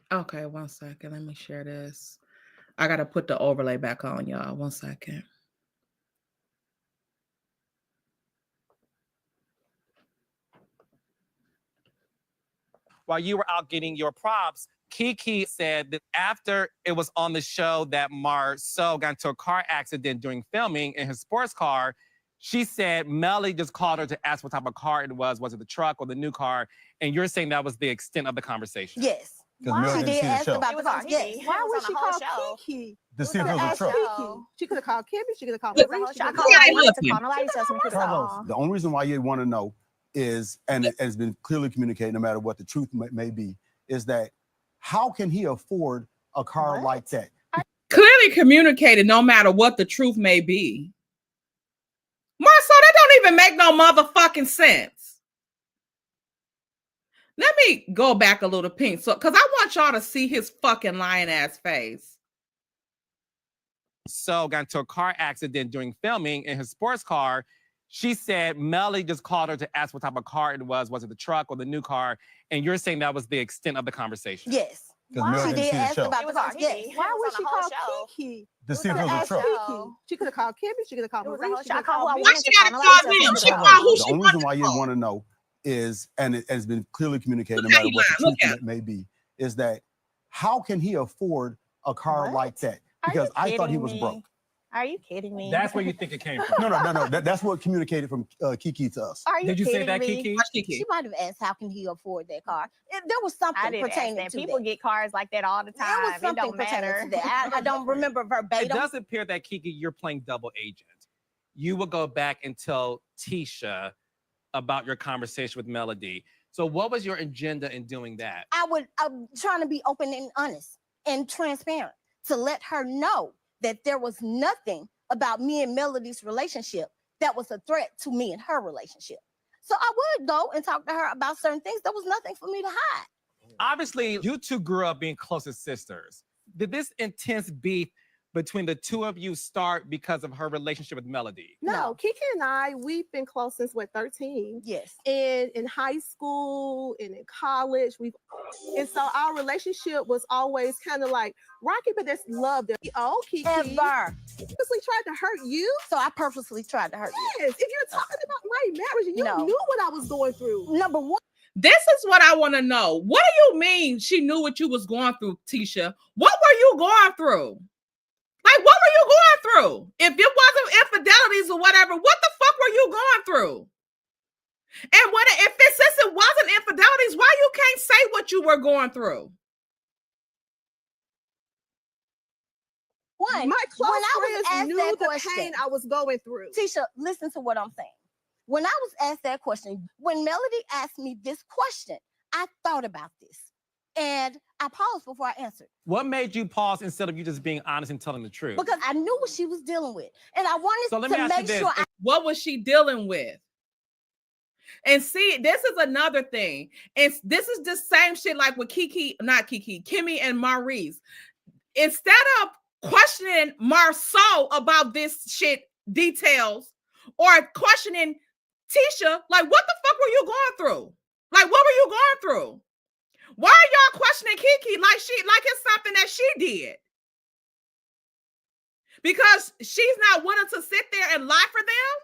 Okay, 1 second. Let me share this. I gotta put the overlay back on, y'all. 1 second. While you were out getting your props, Kiki said that after it was on the show that Marceau got into a car accident during filming in his sports car, she said Melly just called her to ask what type of car it was. Was it the truck or the new car? And you're saying that was the extent of the conversation. Yes. She did ask about the car. Yes. Why would she call Kiki? To see if it was a truck. She could have called Kimmy. She could have called Look, Marie. I Carlos, the only reason why you want to know is, and it has been clearly communicated, no matter what the truth may be, is that how can he afford a car like that? Clearly communicated, no matter what the truth may be. Marceau, that don't even make no motherfucking sense. Let me go back a little pink, so because I want y'all to see his fucking lying ass face. So got into a car accident during filming in his sports car. She said Melly just called her to ask what type of car it was. Was it the truck or the new car? And you're saying that was the extent of the conversation. Yes. She did ask about the car. Yes. Why would she call Kiki? To see if it was a truck. She could have called Kimmy. She could have called Marie. Why she gotta call them? She called who The she only reason why you want to know is, and it has been clearly communicated, no matter what the truth may be, is that how can he afford a car like that? Because I thought he was broke. Are you kidding me? That's where you think it came from. No. That's what communicated from Kiki to us. Are you Did you say kidding that, me? Kiki? She might have asked, how can he afford that car? There was something pertaining to People that. get cars like that all the time. There was something pertaining to that. I don't remember It verbatim. does appear that, Kiki, you're playing double agent. You will go back and tell Tisha about your conversation with Melody. So what was your agenda in doing that? I'm trying to be open and honest and transparent to let her know that there was nothing about me and Melody's relationship that was a threat to me and her relationship. So I would go and talk to her about certain things. There was nothing for me to hide. Obviously, you two grew up being close as sisters. Did this intense beef between the two of you start because of her relationship with Melody? No, Kiki and I, we've been close since we're 13. Yes. And in high school and in college, and so our relationship was always kind of like rocky, but there's love there. Oh, Kiki. Ever. Purposely tried to hurt you? So I purposely tried to hurt you. Yes. If you're talking about my marriage and you knew what I was going through. Number one. This is what I want to know. What do you mean she knew what you was going through, Tisha? What were you going through? Like, what were you going through? If it wasn't infidelities or whatever, what the fuck were you going through? And since it wasn't infidelities, why you can't say what you were going through? My close friends knew the pain I was going through. Tisha, listen to what I'm saying. When I was asked that question, when Melody asked me this question, I thought about this. And I paused before I answered. What made you pause instead of you just being honest and telling the truth? Because I knew what she was dealing with. And I wanted to make sure what was she dealing with? And see, this is another thing. And this is the same shit like with Kimmy and Maurice. Instead of questioning Marceau about this shit details or questioning Tisha, like, what the fuck were you going through? Like, what were you going through? Why are y'all questioning Kiki like it's something that she did? Because she's not willing to sit there and lie for them?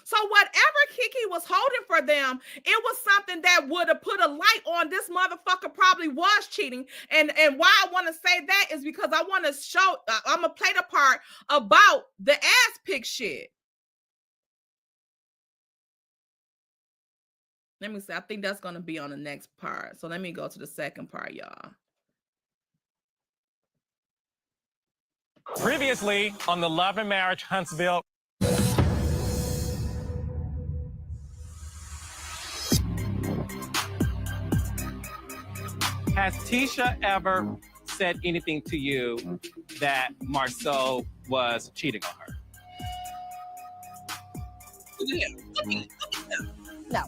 So whatever Kiki was holding for them, it was something that would have put a light on this motherfucker probably was cheating. And why I want to say that is because I want to show, I'm going to play the part about the ass pick shit. Let me see. I think that's going to be on the next part. So let me go to the second part, y'all. Previously on the Love and Marriage Huntsville. Has Tisha ever said anything to you that Marceau was cheating on her? No.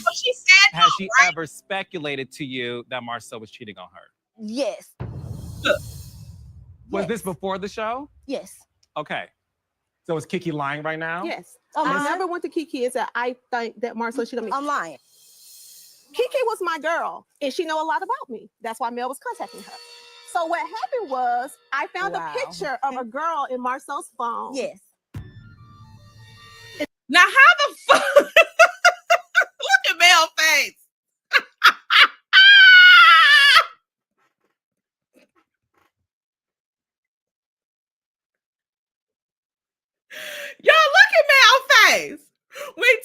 Well, she said Has she ever speculated to you that Marceau was cheating on her? Yes. Was this before the show? Yes. Okay. So is Kiki lying right now? Yes. I'm I lying. never went to Kiki and said, I think that Marceau cheated on me. I'm lying. Kiki was my girl, and she know a lot about me. That's why Mel was contacting her. So what happened was, I found a picture of a girl in Marceau's phone. Yes. Now, how the fuck? Look at Mel face. Y'all look at Mel face. Wait,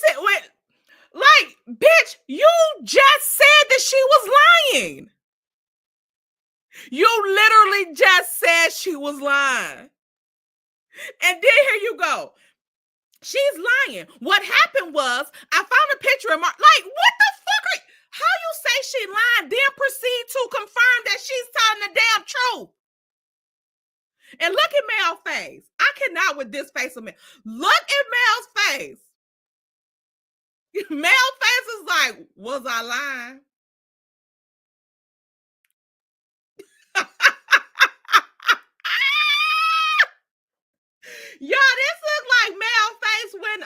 like, bitch, you just said that she was lying. You literally just said she was lying. And then here you go. She's lying. What happened was, I found a picture of like, what the fuck? How you say she lying, then proceed to confirm that she's telling the damn truth? And look at Mel's face. I cannot with this face of Mel. Look at Mel's face. Mel's face is like, was I lying? Y'all, this look like Mel's face when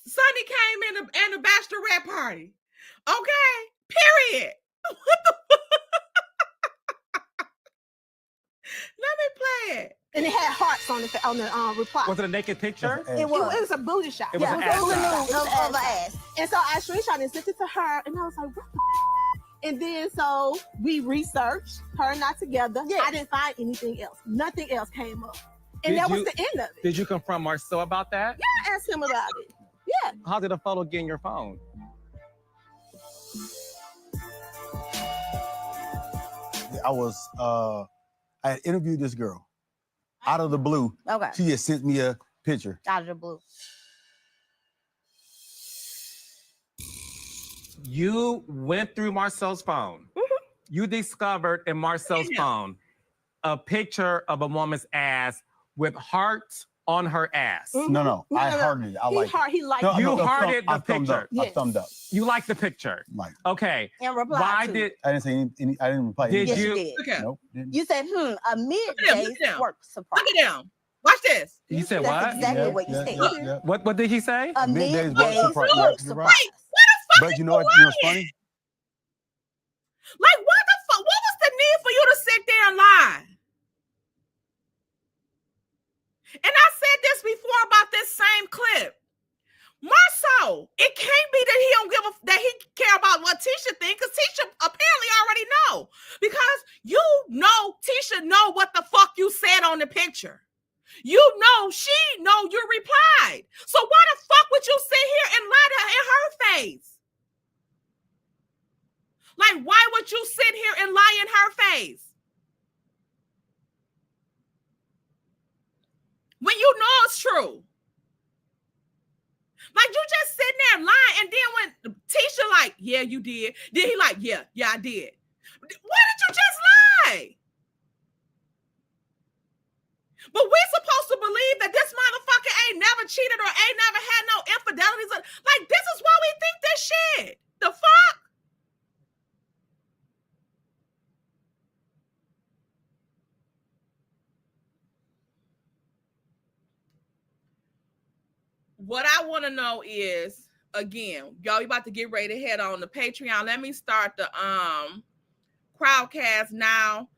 Sonny came in the bachelorette party. Okay, period. What the fuck? Let me play it. And it had hearts on the reply. Was it a naked picture? It was a booty shot. It was an ass shot. Of the ass. And so I screenshot and sent it to her, and I was like, what the And then so we researched her and I together. Yes. I didn't find anything else. Nothing else came up. And that was the end of it. Did you confront Marceau about that? Yeah, I asked him about it. Yeah. How did a photo get in your phone? I had interviewed this girl. Out of the blue, Okay. she just sent me a picture. Out of the blue. You went through Marceau's phone. You discovered in Marceau's phone a picture of a woman's ass with hearts on her ass. No. I hearted it. I like it. He liked You No, hearted the I thumbed up. picture. I thumbed up. You liked the picture. Like, Okay. And reply Why to did I didn't say any I didn't reply. Did Yes, you- you did. Look at him. Nope. Didn't. You said, a midday look at him. work surprise. Look at them. Watch this. you said That's what? exactly what you said. Yeah. What did he say? A Midday's midday work surprise. work You're surprise. right. But you know what's funny? Like, what the fuck? What was the need for you to sit there and lie? And I said this before about this same clip. Marceau, it can't be that he don't that he care about what Tisha thinks, because Tisha apparently already know. Because you know Tisha know what the fuck you said on the picture. You know she know you replied. So why the fuck would you sit here and lie to her in her face? Like, why would you sit here and lie in her face? When you know it's true. Like, you just sitting there lying, and then when Tisha like, yeah, you did. Then he like, yeah, I did. Why did you just lie? But we supposed to believe that this motherfucker ain't never cheated or ain't never had no infidelities. Like, this is why we think this shit. The fuck? What I want to know is, again, y'all, we about to get ready to head on the Patreon. Let me start the crowdcast now.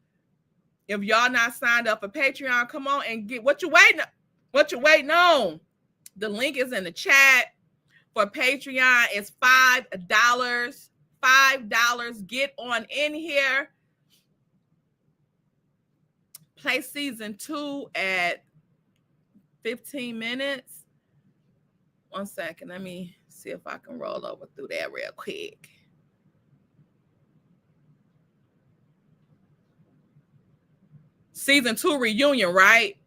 If y'all not signed up for Patreon, come on and get what you waiting on. The link is in the chat for Patreon. It's $5. $5. Get on in here. Play season 2 at 15 minutes. 1 second. Let me see if I can roll over through that real quick. Season 2 reunion, right?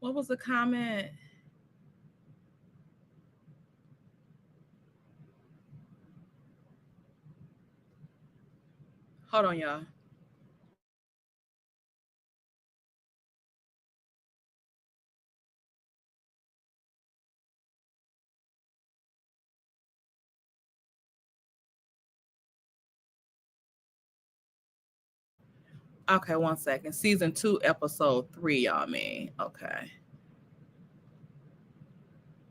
What was the comment? Hold on, y'all. Okay, 1 second. Season 2, episode 3, y'all mean. Okay.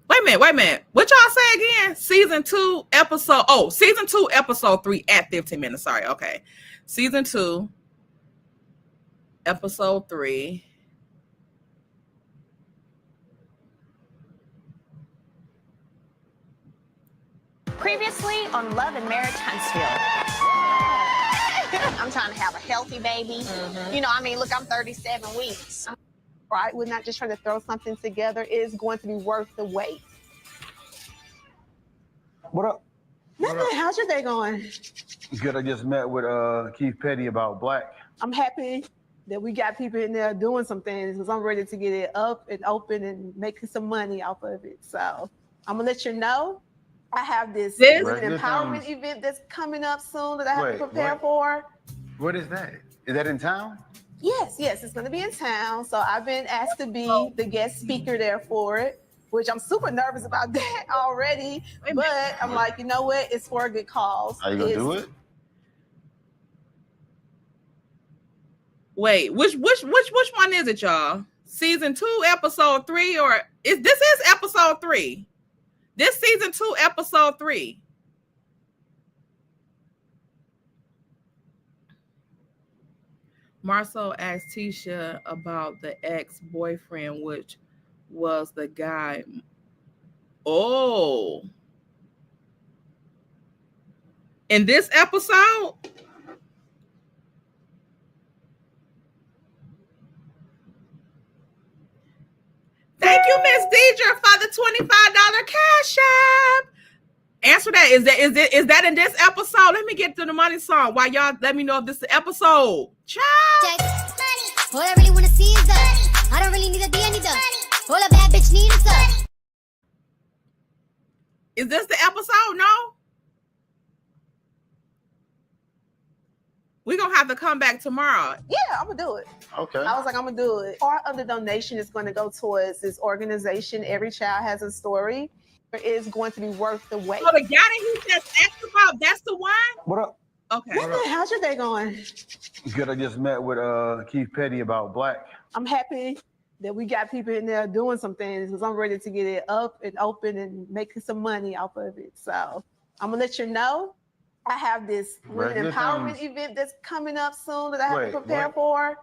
Wait a minute. What y'all say again? Season 2, episode 3 at 15 minutes. Sorry. Okay. Season 2, episode 3. Previously on Love and Marriage Huntsville. I'm trying to have a healthy baby. You know, I mean, look, I'm 37 weeks. Right? We're not just trying to throw something together. It's going to be worth the wait. What up? Nothing. How's your day going? Good. I just met with Keith Petty about Black. I'm happy that we got people in there doing some things because I'm ready to get it up and open and making some money off of it. So I'm gonna let you know. I have this empowerment event that's coming up soon that I have to prepare for. What is that? Is that in town? Yes, it's going to be in town. So I've been asked to be the guest speaker there for it, which I'm super nervous about that already. But I'm like, you know what? It's for a good cause. Are you gonna do it? Wait, which one is it, y'all? Season 2, episode 3, or this is episode 3? This season 2, episode 3. Marcel asked Tisha about the ex-boyfriend, which was the guy. Oh. In this episode? Thank you, Miss Deidre, for the $25 cash app. Answer that. Is that in this episode? Let me get to the money song. While y'all let me know if this is the episode. Child. All I really wanna see is the I don't really need a D, I need the all a bad bitch need is the. Is this the episode? No. We're gonna have to come back tomorrow. Yeah, I'm gonna do it. Okay. I was like, I'm gonna do it. Part of the donation is going to go towards this organization. Every Child Has a Story. It is going to be worth the wait. So the guy that he just asked about, that's the one? What up? Okay. Nothing. How's your day going? Good. I just met with Keith Petty about Black. I'm happy that we got people in there doing some things because I'm ready to get it up and open and making some money off of it. So I'm gonna let you know. I have this empowerment event that's coming up soon that I have to prepare for.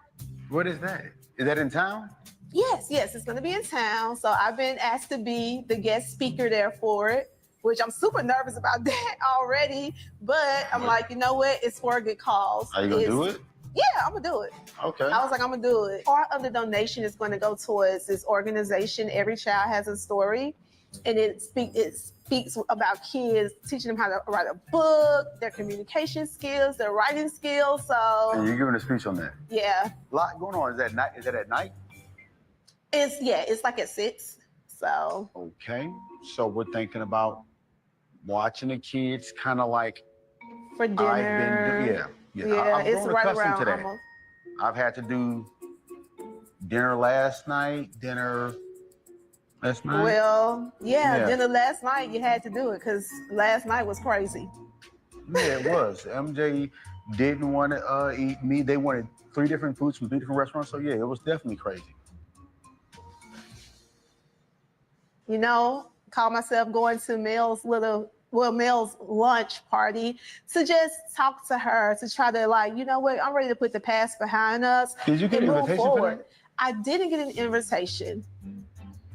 What is that? Is that in town? Yes, it's going to be in town. So I've been asked to be the guest speaker there for it, which I'm super nervous about that already. But I'm like, you know what? It's for a good cause. Are you going to do it? Yeah, I'm going to do it. Okay. I was like, I'm going to do it. Part of the donation is going to go towards this organization. Every Child Has a Story. And it speaks about kids, teaching them how to write a book, their communication skills, their writing skills. So and you're giving a speech on that? Yeah. A lot going on. Is that at night? It's like at 6. So okay. So we're thinking about watching the kids kind of like for dinner. I'm it's right around to that. Almost. I've had to do dinner last night, Well, dinner last night you had to do it because last night was crazy. Yeah, it was. MJ didn't want to eat meat. They wanted 3 different foods from 3 different restaurants. So yeah, it was definitely crazy. You know, call myself going to Mel's lunch party to just talk to her, to try to like, you know what, I'm ready to put the past behind us. Did you get an invitation for that? I didn't get an invitation.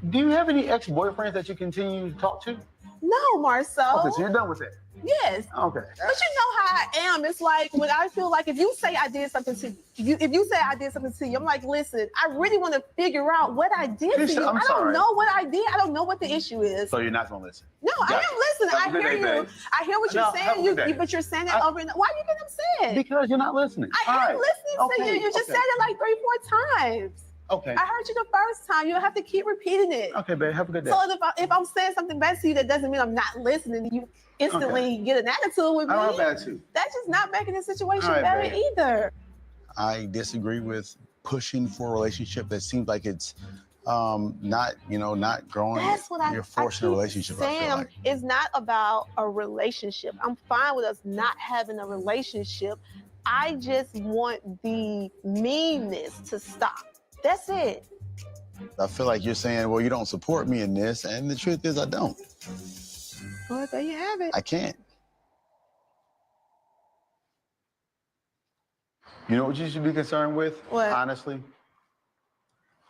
Do you have any ex-boyfriends that you continue to talk to? No, Marcel. Okay, so you're done with that. Yes. Okay. But you know how I am. It's like when I feel like if you say I did something to you, I'm like, listen, I really want to figure out what I did to you. I don't know what I did. I don't know what the issue is. So you're not gonna listen? No, I am listening. I hear you. I hear what you're saying. But you're saying it over and over. Why are you getting upset? Because you're not listening. I am listening to you. You just said it like 3-4 times. Okay. I heard you the first time. You don't have to keep repeating it. Okay, babe. Have a good day. So if I'm saying something bad to you, that doesn't mean I'm not listening. You instantly get an attitude with me. I don't have attitude. That's just not making the situation All right, better babe. either. I disagree with pushing for a relationship that seems like it's not growing. That's what You're forcing a relationship. Sam, I feel like it's not about a relationship. I'm fine with us not having a relationship. I just want the meanness to stop. That's it. I feel like you're saying, well, you don't support me in this, and the truth is I don't. Well, there you have it. I can't. You know what you should be concerned with? What? Honestly?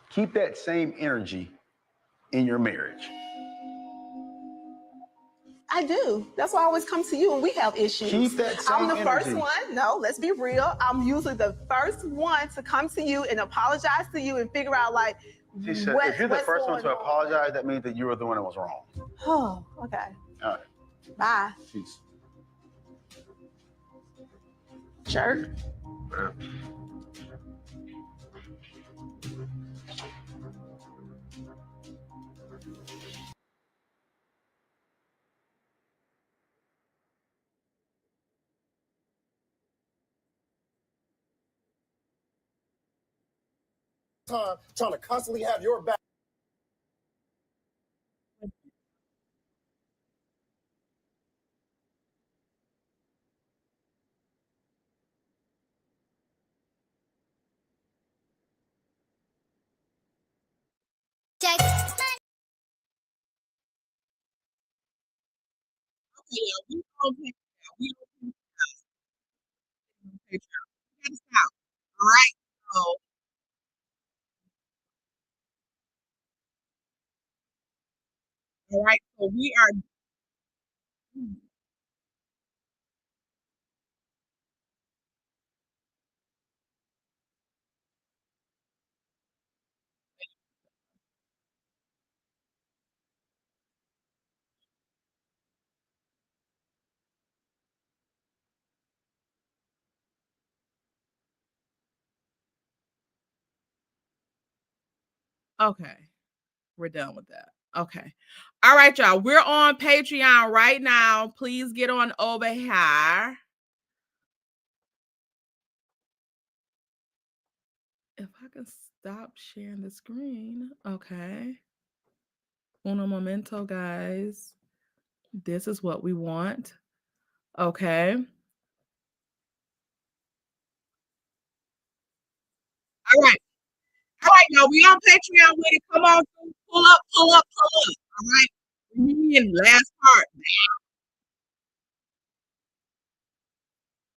Keep that same energy in your marriage. I do. That's why I always come to you when we have issues. Keep that same I'm the first energy. one. No, let's be real. I'm usually the first one to come to you and apologize to you and figure out like If you're the first one to apologize, that means that you were the one that was wrong. Oh, okay. All right. Bye. Peace. Jerk. Trying to constantly have your back. All right. So all right. So we are okay. We're done with that. Okay. All right, y'all. We're on Patreon right now. Please get on over here. If I can stop sharing the screen. Okay. Uno momento, guys. This is what we want. Okay. All right. All right, y'all. We on Patreon with it. Come on. Pull up. All right. Last part.